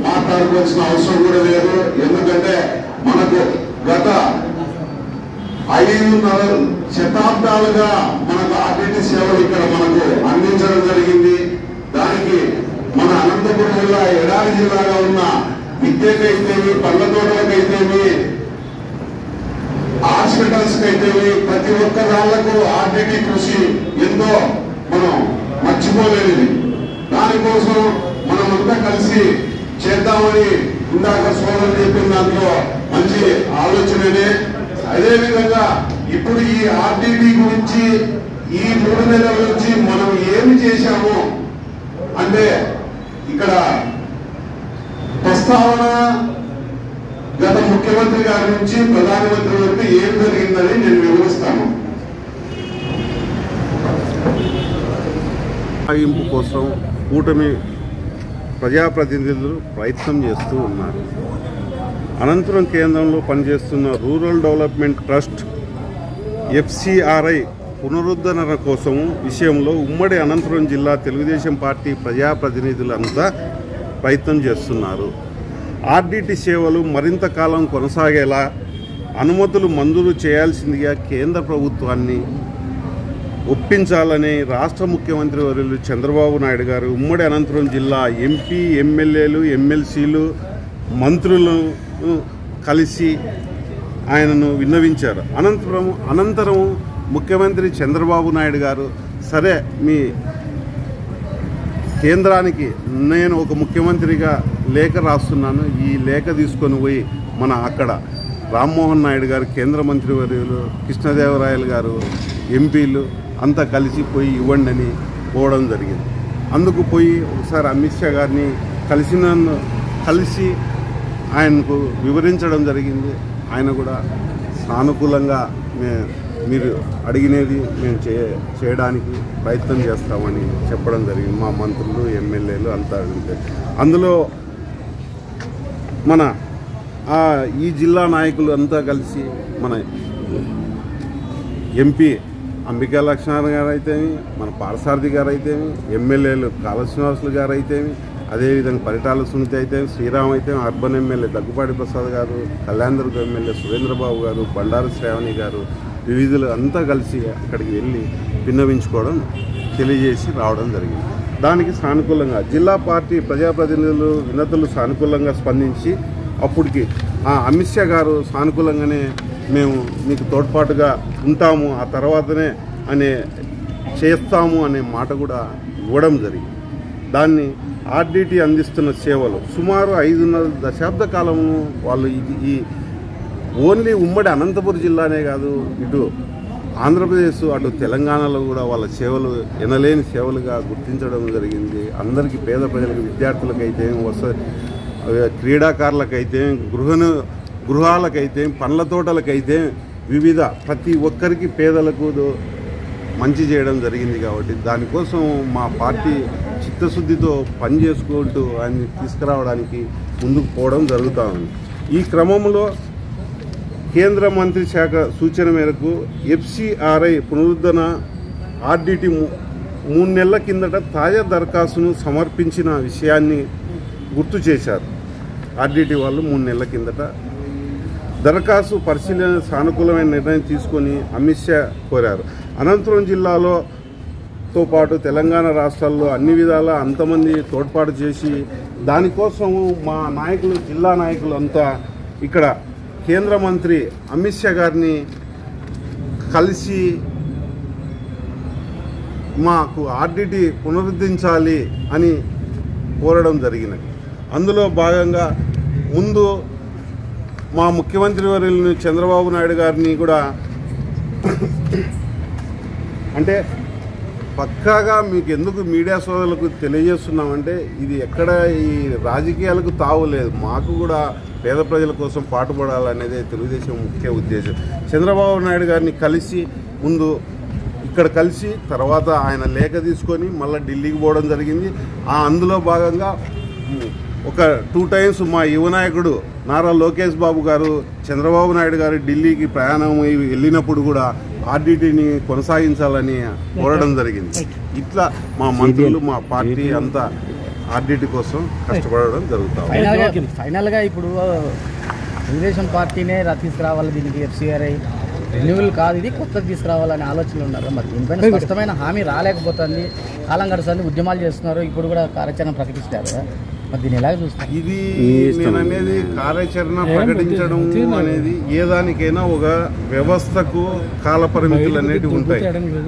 మాట్లాడుకోవాల్సిన అవసరం కూడా లేదు. ఎందుకంటే మనకు గత 5.5 శతాబ్దాలుగా మనకు ఆర్టీడీ సేవలు ఇక్కడ మనకు అందించడం జరిగింది. దానికి మన అనంతపురం జిల్లా ఎడారి జిల్లాగా ఉన్న విద్యకైతేమి, పళ్ళ తోటలకైతేమి, హాస్పిటల్స్ కైతేమి, ప్రతి ఒక్క దాళ్లకు ఆర్టీడీ కృషి ఎంతో మనం మర్చిపోలేనిది. దానికోసం మనమంతా కలిసి చేద్దామని ఇందాక సోదరులు చెప్పిన దాంట్లో మంచి ఆలోచననే. అదేవిధంగా ఇప్పుడు ఈ ఆర్టీడీ గురించి ఈ 3 నెలల నుంచి మనం ఏమి చేశాము అంటే ఇక్కడ ప్రస్తావన గత ముఖ్యమంత్రి గారి నుంచి ప్రధానమంత్రి వరకు ఏం జరిగిందని నేను వివరిస్తాను. సాగింపు కోసం కూటమి ప్రజాప్రతినిధులు ప్రయత్నం చేస్తూ ఉన్నారు. అనంతపురం కేంద్రంలో పనిచేస్తున్న రూరల్ డెవలప్మెంట్ ట్రస్ట్ FCRI పునరుద్ధరణ కోసం విషయంలో ఉమ్మడి అనంతపురం జిల్లా తెలుగుదేశం పార్టీ ప్రజాప్రతినిధులంతా ప్రయత్నం చేస్తున్నారు. RDT సేవలు మరింత కాలం కొనసాగేలా అనుమతులు మంజూరు చేయాల్సిందిగా కేంద్ర ప్రభుత్వాన్ని ఒప్పించాలని రాష్ట్ర ముఖ్యమంత్రి వర్యులు చంద్రబాబు నాయుడు గారు ఉమ్మడి అనంతపురం జిల్లా MP, MLAలు, MLCలు, మంత్రులను కలిసి ఆయనను విన్నవించారు. అనంతరం ముఖ్యమంత్రి చంద్రబాబు నాయుడు గారు సరే మీ కేంద్రానికి నేను ఒక ముఖ్యమంత్రిగా లేఖ రాస్తున్నాను, ఈ లేఖ తీసుకొని పోయి మన అక్కడ రామ్మోహన్ నాయుడు గారు, కేంద్ర మంత్రి వర్యులు, కృష్ణదేవరాయలు గారు, ఎంపీలు అంతా కలిసి పోయి ఇవ్వండి అని పోవడం జరిగింది. అందుకు పోయి ఒకసారి అమిత్ షా గారిని కలిసి ఆయనకు వివరించడం జరిగింది. ఆయన కూడా సానుకూలంగా మీరు అడిగినది మేము చేయడానికి ప్రయత్నం చేస్తామని చెప్పడం జరిగింది. మా మంత్రులు, ఎమ్మెల్యేలు అంతా అందులో మన ఈ జిల్లా నాయకులు అంతా కలిసి మన MP అంబికా లక్ష్మణ్ గారు అయితేమి, మన పారసారథి గారు అయితేమి, ఎమ్మెల్యేలు కాళ శ్రీనివాసులు గారు అయితేమి, అదేవిధంగా పరిటాల సునీత అయితే, శ్రీరామ్ అయితే, అర్బన్ ఎమ్మెల్యే దగ్గుపాటి ప్రసాద్ గారు, కళ్యాణదుర్గ ఎమ్మెల్యే సురేంద్రబాబు గారు, బండారు శ్రావణి గారు, వివిధులు అంతా కలిసి అక్కడికి వెళ్ళి విన్నవించుకోవడం తెలియజేసి రావడం జరిగింది. దానికి సానుకూలంగా జిల్లా పార్టీ ప్రజాప్రతినిధులు వినతులు సానుకూలంగా స్పందించి అప్పటికి అమిత్ షా గారు సానుకూలంగానే మేము మీకు తోడ్పాటుగా ఉంటాము, ఆ తర్వాతనే చేస్తాము అనే మాట కూడా ఇవ్వడం జరిగింది. దాన్ని RDT అందిస్తున్న సేవలు సుమారు 5.5 దశాబ్ద కాలము వాళ్ళు ఈ ఓన్లీ ఉమ్మడి అనంతపురం జిల్లానే కాదు, ఇటు ఆంధ్రప్రదేశ్ అటు తెలంగాణలో కూడా వాళ్ళ సేవలు ఎనలేని సేవలుగా గుర్తించడం జరిగింది. అందరికీ పేద ప్రజలకు, విద్యార్థులకైతే, క్రీడాకారులకైతే, గృహాలకైతే, పండ్ల తోటలకైతే, వివిధ ప్రతి ఒక్కరికి పేదలకు మంచి చేయడం జరిగింది. కాబట్టి దానికోసం మా పార్టీ చిత్తశుద్ధితో పనిచేసుకుంటూ ఆయన్ని తీసుకురావడానికి ముందుకు పోవడం జరుగుతూ ఉంది. ఈ క్రమంలో కేంద్ర మంత్రి శాఖ సూచన మేరకు FCRI పునరుద్ధరణ RDT 3 నెలల కిందట తాజా దరఖాస్తును సమర్పించిన విషయాన్ని గుర్తు చేశారు. RDT వాళ్ళు 3 నెలల కిందట దరఖాస్తు పరిశీలన సానుకూలమైన నిర్ణయం తీసుకొని అమిత్ షా కోరారు. అనంతపురం జిల్లాతో పాటు తెలంగాణ రాష్ట్రాల్లో అన్ని విధాలా అంతమంది తోడ్పాటు చేసి దానికోసం మా నాయకులు, జిల్లా నాయకులు అంతా ఇక్కడ కేంద్ర మంత్రి అమిత్ షా గారిని కలిసి మాకు RDT పునరుద్ధరించాలి అని కోరడం జరిగినది. అందులో భాగంగా ముందు మా ముఖ్యమంత్రి వర్యులు చంద్రబాబు నాయుడు గారిని కూడా అంటే పక్కాగా మీకు ఎందుకు మీడియా సోదరులకు తెలియజేస్తున్నామంటే ఇది ఎక్కడ ఈ రాజకీయాలకు తావులేదు. మాకు కూడా పేద ప్రజల కోసం పాటుపడాలనేదే తెలుగుదేశం ముఖ్య ఉద్దేశం. చంద్రబాబు నాయుడు గారిని కలిసి ముందు ఇక్కడ కలిసి తర్వాత ఆయన లేఖ తీసుకొని మళ్ళీ ఢిల్లీకి పోవడం జరిగింది. అందులో భాగంగా ఒక 2 టైమ్స్ మా యువ నాయకుడు నారా లోకేష్ బాబు గారు చంద్రబాబు నాయుడు గారు ఢిల్లీకి ప్రయాణం వెళ్ళినప్పుడు కూడా RDTని కొనసాగించాలని కోరడం జరిగింది. ఇట్లా మా మంత్రులు, మా పార్టీ అంతా RDT కోసం కష్టపడడం జరుగుతుంది. ఫైనల్గా ఇప్పుడు తెలుగుదేశం పార్టీనే తీసుకురావాలి, దీనికి FCRI రెన్యువల్ కాదు, ఇది కొత్తది తీసుకురావాలనే ఆలోచనలు ఉన్నారు. మరి దీనిపైన స్పష్టమైన హామీ రాలేకపోతుంది, కాలం గడుస్తుంది, ఉద్యమాలు చేస్తున్నారు, ఇప్పుడు కూడా కార్యాచరణ ప్రకటిస్తారు. మరి దీన్ని ఎలాగ చూస్తారు? ఇది నేను అనేది కార్యాచరణ ప్రకటించడం అనేది ఏ దానికైనా ఒక వ్యవస్థకు కాల పరిమితులు అనేవి ఉంటాయి.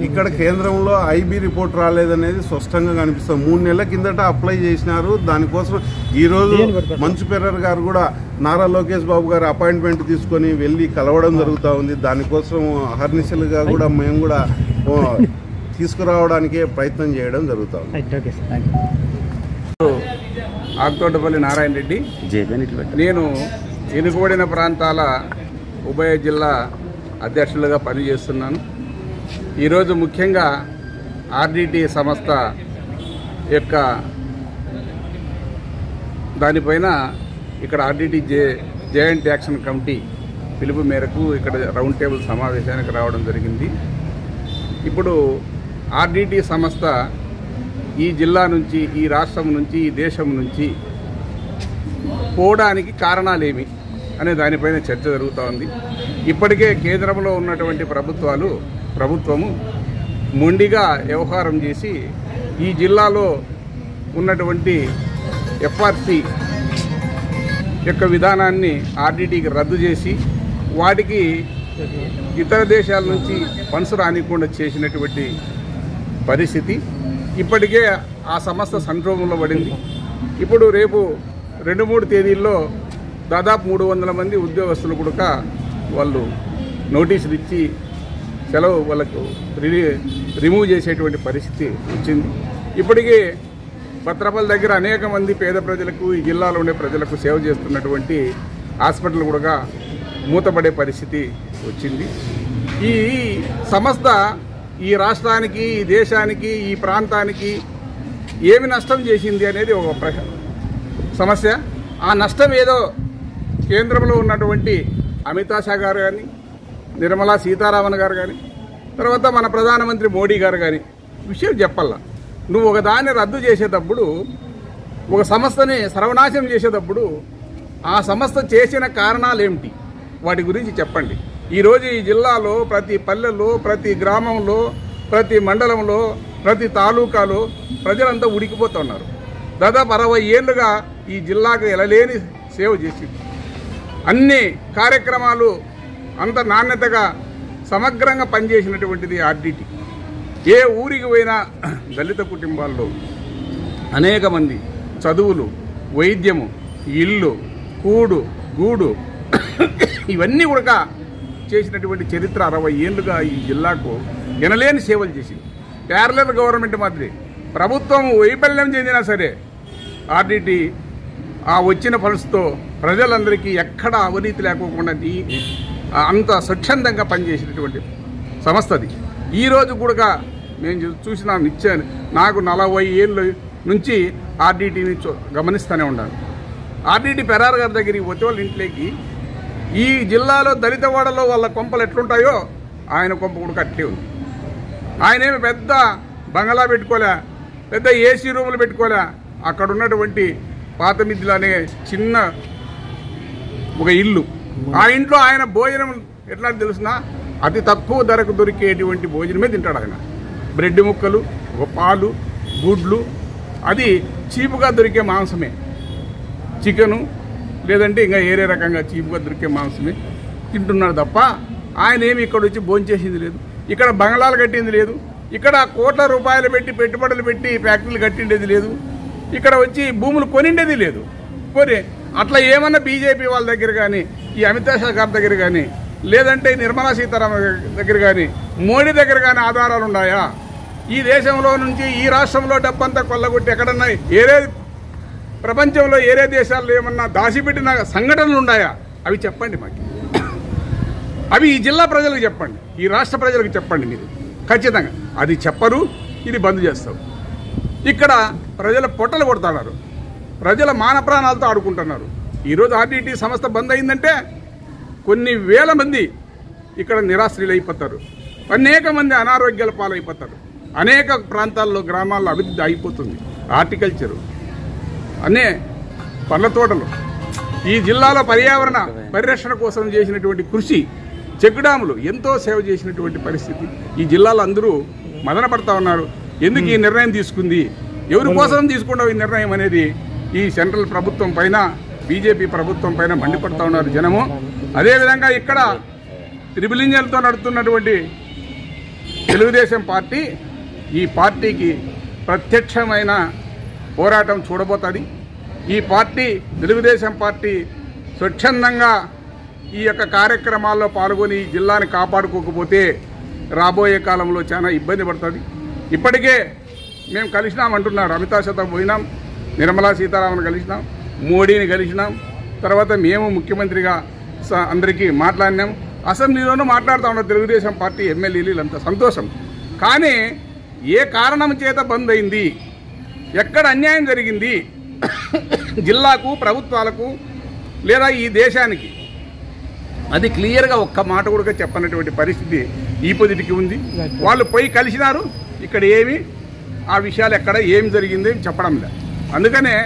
ఇక్కడ కేంద్రంలో IB రిపోర్ట్ రాలేదనేది స్పష్టంగా కనిపిస్తుంది. 3 నెలల కిందట అప్లై చేసినారు. దానికోసం ఈరోజు మంచు పెర్రర్ గారు కూడా నారా లోకేష్ బాబు గారు అపాయింట్మెంట్ తీసుకొని వెళ్ళి కలవడం జరుగుతూ ఉంది. దానికోసం అహర్నిశలుగా కూడా మేము కూడా తీసుకురావడానికే ప్రయత్నం చేయడం జరుగుతూ ఉంది. ఆకుతోటపల్లి నారాయణ రెడ్డి. నేను వెనుకబడిన ప్రాంతాల ఉభయ జిల్లా అధ్యక్షులుగా పనిచేస్తున్నాను. ఈరోజు ముఖ్యంగా RDT సంస్థ యొక్క దానిపైన ఇక్కడ ఆర్డిటి జాయింట్ యాక్షన్ కమిటీ పిలుపు మేరకు ఇక్కడ రౌండ్ టేబుల్ సమావేశానికి రావడం జరిగింది. ఇప్పుడు ఆర్డిటి సంస్థ ఈ జిల్లా నుంచి, ఈ రాష్ట్రం నుంచి, ఈ దేశం నుంచి పోవడానికి కారణాలేమి అనే దానిపైన చర్చ జరుగుతూ ఉంది. ఇప్పటికే కేంద్రంలో ఉన్నటువంటి ప్రభుత్వము మొండిగా వ్యవహారం చేసి ఈ జిల్లాలో ఉన్నటువంటి ఎఫ్ఆర్సి యొక్క విధానాన్ని ఆర్డిటికి రద్దు చేసి వాటికి ఇతర దేశాల నుంచి ఫండ్స్ రానికుండా చేసినటువంటి పరిస్థితి. ఇప్పటికే ఆ సంస్థ సంక్షోభంలో పడింది. ఇప్పుడు రేపు 2-3 తేదీల్లో దాదాపు 300 మంది ఉద్యోగస్తులు కూడా వాళ్ళు నోటీసులు ఇచ్చి సెలవు వాళ్ళకు రిమూవ్ చేసేటువంటి పరిస్థితి వచ్చింది. ఇప్పటికీ పత్రపల్లి దగ్గర అనేక మంది పేద ప్రజలకు, ఈ జిల్లాలో ఉండే ప్రజలకు సేవ చేస్తున్నటువంటి హాస్పిటల్ కూడా మూతపడే పరిస్థితి వచ్చింది. ఈ సంస్థ ఈ రాష్ట్రానికి, ఈ దేశానికి, ఈ ప్రాంతానికి ఏమి నష్టం చేసింది అనేది ఒక సమస్య. ఆ నష్టం ఏదో కేంద్రంలో ఉన్నటువంటి అమిత్ షా గారు కానీ, నిర్మలా సీతారామన్ గారు కానీ, తర్వాత మన ప్రధానమంత్రి మోడీ గారు కానీ విషయం చెప్పాలా. నువ్వు ఒక దాన్ని రద్దు చేసేటప్పుడు, ఒక సంస్థని సర్వనాశనం చేసేటప్పుడు ఆ సంస్థ చేసిన కారణాలు ఏమిటి, వాటి గురించి చెప్పండి. ఈరోజు ఈ జిల్లాలో ప్రతి పల్లెల్లో, ప్రతి గ్రామంలో, ప్రతి మండలంలో, ప్రతి తాలూకాలో ప్రజలంతా ఉడికిపోతున్నారు. దాదాపు 60 ఏళ్లుగా ఈ జిల్లాకు ఎలలేని సేవ చేసి అన్ని కార్యక్రమాలు అంత నాణ్యతగా సమగ్రంగా పనిచేసినటువంటిది ఆర్డిటి. ఏ ఊరికి పోయినా దళిత కుటుంబాల్లో అనేక మంది చదువులు, వైద్యము, ఇల్లు, కూడు, గూడు ఇవన్నీ కూడా చేసినటువంటి చరిత్ర 60 ఏళ్లుగా ఈ జిల్లాకు ఎనలేని సేవలు చేసింది. ప్యారలల్ గవర్నమెంట్ మాదిరి ప్రభుత్వం వైఫల్యం చెందినా సరే ఆర్డిటి ఆ వచ్చిన ఫండ్స్తో ప్రజలందరికీ ఎక్కడ అవినీతి లేకోకుండా అంత స్వచ్ఛందంగా పనిచేసినటువంటి సంస్థది. ఈరోజు కూడా నేను చూసినాను, ఇచ్చాను. నాకు 40 ఏళ్ళ నుంచి ఆర్డిటిని గమనిస్తూనే ఉన్నాను. ఆర్డిటి పెరార్ గారి దగ్గరికి పోతే వాళ్ళ ఇంట్లోకి ఈ జిల్లాలో దళితవాడలో వాళ్ళ కొంపలు ఎట్లుంటాయో ఆయన కొంప కూడా అట్లే ఉంది. ఆయనేమి పెద్ద బంగళా పెట్టుకోలే, పెద్ద ఏసీ రూములు పెట్టుకోలే. అక్కడ ఉన్నటువంటి పాత మిద్దులు అనే చిన్న ఒక ఇల్లు, ఆ ఇంట్లో ఆయన భోజనం ఎట్లా తెలుసునా, అతి తక్కువ ధరకు దొరికేటువంటి భోజనమే తింటాడు ఆయన. బ్రెడ్ ముక్కలు, పాలు, గుడ్లు, అది చీపుగా దొరికే మాంసమే, చికెను లేదంటే ఇంకా ఏరే రకంగా చీపుగా దొరికే మాంసమే తింటున్నాడు తప్ప ఆయన ఏమి ఇక్కడ వచ్చి భోంచేసింది లేదు. ఇక్కడ బంగ్లాలు కట్టింది లేదు. ఇక్కడ కోట్ల రూపాయలు పెట్టి పెట్టుబడులు పెట్టి ఫ్యాక్టరీలు కట్టిండేది లేదు. ఇక్కడ వచ్చి భూములు కొనిండేది లేదు. పోనీ అట్లా ఏమన్నా బీజేపీ వాళ్ళ దగ్గర కానీ, ఈ అమిత్ షా గారి దగ్గర కానీ, లేదంటే నిర్మలా సీతారామన్ దగ్గర కానీ, మోడీ దగ్గర కానీ ఆధారాలు ఉన్నాయా? ఈ దేశంలో నుంచి, ఈ రాష్ట్రంలో డబ్బంతా కొల్లగొట్టి ఎక్కడన్నా ప్రపంచంలో ఏరే దేశాల్లో ఏమన్నా దాచిపెట్టిన సంఘటనలు ఉన్నాయా? అవి చెప్పండి మాకు. అవి ఈ జిల్లా ప్రజలకు చెప్పండి, ఈ రాష్ట్ర ప్రజలకు చెప్పండి. మీరు ఖచ్చితంగా అది చెప్పరు, ఇది బంద్ చేస్తారు. ఇక్కడ ప్రజల పొట్టలు కొడుతున్నారు, ప్రజల మాన ప్రాణాలతో ఆడుకుంటున్నారు. ఈరోజు ఆర్డిటి సంస్థ బంద్ అయిందంటే కొన్ని వేల మంది ఇక్కడ నిరాశ్రయులు అయిపోతారు, అనేక మంది అనారోగ్యాల పాలైపోతారు. అనేక ప్రాంతాల్లో, గ్రామాల్లో అభివృద్ధి అయిపోతుంది. హార్టికల్చరు, అనే పండ్ల తోటలు, ఈ జిల్లాలో పర్యావరణ పరిరక్షణ కోసం చేసినటువంటి కృషి, చెక్ డ్యాములు ఎంతో సేవ చేసినటువంటి పరిస్థితి. ఈ జిల్లాలో అందరూ మదన పడతా ఉన్నారు. ఎందుకు ఈ నిర్ణయం తీసుకుంది, ఎవరి కోసం తీసుకున్నావు ఈ నిర్ణయం అనేది ఈ సెంట్రల్ ప్రభుత్వం పైన, బీజేపీ ప్రభుత్వం పైన మండిపడతా ఉన్నారు జనము. అదేవిధంగా ఇక్కడ త్రిబుల్ ఇంజన్లతో నడుస్తున్నటువంటి తెలుగుదేశం పార్టీ, ఈ పార్టీకి ప్రత్యక్షమైన పోరాటం చూడబోతుంది. ఈ పార్టీ, తెలుగుదేశం పార్టీ స్వచ్ఛందంగా ఈ యొక్క కార్యక్రమాల్లో పాల్గొని ఈ జిల్లాని కాపాడుకోకపోతే రాబోయే కాలంలో చాలా ఇబ్బంది పడుతుంది. ఇప్పటికే మేము కలిసినామంటున్నారు, అమిత్ షాతో పోయినాం, నిర్మలా సీతారామన్ కలిసినాం, మోడీని కలిసినాం, తర్వాత మేము ముఖ్యమంత్రిగా అందరికీ మాట్లాడినాం. అసెంబ్లీలోనూ మాట్లాడుతూ ఉన్నారు తెలుగుదేశం పార్టీ ఎమ్మెల్యేలు, అంత సంతోషం. కానీ ఏ కారణం చేత బంద్ అయింది, ఎక్కడ అన్యాయం జరిగింది జిల్లాకు, ప్రభుత్వాలకు లేదా ఈ దేశానికి, అది క్లియర్గా ఒక్క మాట కూడా చెప్పనటువంటి పరిస్థితి ఈ పొజిటికి ఉంది. వాళ్ళు పోయి కలిసినారు, ఇక్కడ ఏమి ఆ విషయాలు ఎక్కడ ఏం జరిగింది చెప్పడం లేదు. అందుకనే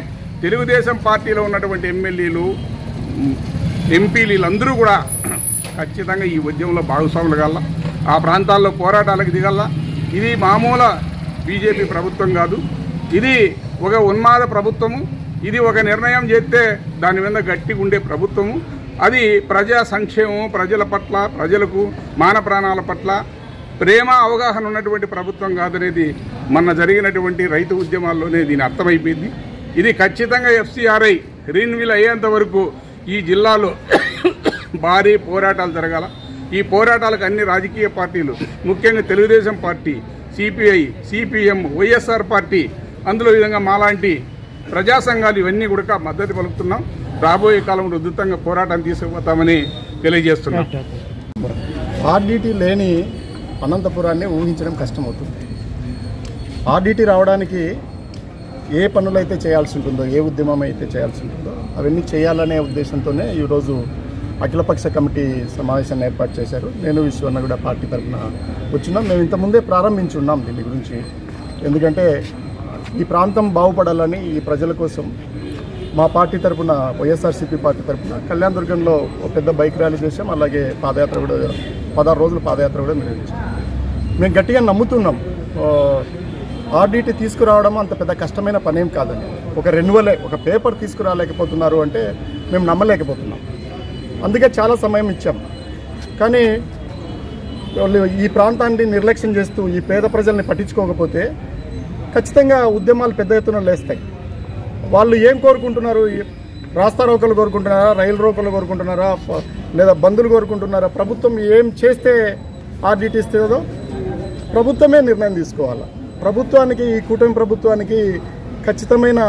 తెలుగుదేశం పార్టీలో ఉన్నటువంటి ఎమ్మెల్యేలు, ఎంపీలు అందరూ కూడా ఖచ్చితంగా ఈ ఉద్యమంలో భాగస్వాములు కాల, ఆ ప్రాంతాల్లో పోరాటాలకు దిగల. ఇది మామూలు బీజేపీ ప్రభుత్వం కాదు, ఇది ఒక ఉన్మాద ప్రభుత్వము. ఇది ఒక నిర్ణయం చేస్తే దాని మీద గట్టిగా ఉండే ప్రభుత్వము. అది ప్రజా సంక్షేమం, ప్రజల పట్ల, ప్రజలకు మాన ప్రాణాల పట్ల ప్రేమ అవగాహన ఉన్నటువంటి ప్రభుత్వం కాదనేది మొన్న జరిగినటువంటి రైతు ఉద్యమాల్లోనే దీని అర్థమైపోయింది. ఇది ఖచ్చితంగా ఎఫ్సిఆర్ఐ రీన్విల్ అయ్యేంత వరకు ఈ జిల్లాలో భారీ పోరాటాలు జరగాల. ఈ పోరాటాలకు అన్ని రాజకీయ పార్టీలు, ముఖ్యంగా Telugu Desam party, CPI, CPM, YSR party, అందులో విధంగా మాలాంటి ప్రజా సంఘాలు ఇవన్నీ కూడా మద్దతు పలుకుతున్నాం. రాబోయే కాలంలో ఉధృతంగా పోరాటం తీసుకుపోతామని తెలియజేస్తున్నాం. ఆర్డీటీ లేని అనంతపురాన్ని ఊహించడం కష్టమవుతుంది. ఆర్డీటీ రావడానికి ఏ పనులైతే చేయాల్సి ఉంటుందో, ఏ ఉద్యమం అయితే చేయాల్సి ఉంటుందో అవన్నీ చేయాలనే ఉద్దేశంతోనే ఈరోజు అఖిలపక్ష కమిటీ సమావేశాన్ని ఏర్పాటు చేశారు. నేను విశ్వన్న కూడా పార్టీ తరఫున వచ్చినాం. మేము ఇంతకుముందే ప్రారంభించి ఉన్నాం దీని గురించి. ఎందుకంటే ఈ ప్రాంతం బాగుపడాలని, ఈ ప్రజల కోసం మా పార్టీ తరఫున, వైఎస్ఆర్సీపీ పార్టీ తరఫున కళ్యాణదుర్గంలో ఒక పెద్ద బైక్ ర్యాలీ చేసాం. అలాగే పాదయాత్ర కూడా 16 రోజుల పాదయాత్ర కూడా నిర్వహించాం. మేము గట్టిగా నమ్ముతున్నాం ఆర్డీటీ తీసుకురావడం అంత పెద్ద కష్టమైన పనేం కాదని. ఒక రెన్యువలే, ఒక పేపర్ తీసుకురాలేకపోతున్నారు అంటే మేము నమ్మలేకపోతున్నాం. అందుకే చాలా సమయం ఇచ్చాం. కానీ ఈ ప్రాంతాన్ని నిర్లక్ష్యం చేస్తూ ఈ పేద ప్రజల్ని పట్టించుకోకపోతే ఖచ్చితంగా ఉద్యమాలు పెద్ద ఎత్తున లేస్తాయి. వాళ్ళు ఏం కోరుకుంటున్నారు? రాస్తా రోకలు కోరుకుంటున్నారా, రైలు రోకలు కోరుకుంటున్నారా, లేదా బంధులు కోరుకుంటున్నారా? ప్రభుత్వం ఏం చేస్తే ఆర్డీటీ ఇస్తుందో ప్రభుత్వమే నిర్ణయం తీసుకోవాలి. ప్రభుత్వానికి, ఈ కూటమి ప్రభుత్వానికి ఖచ్చితమైన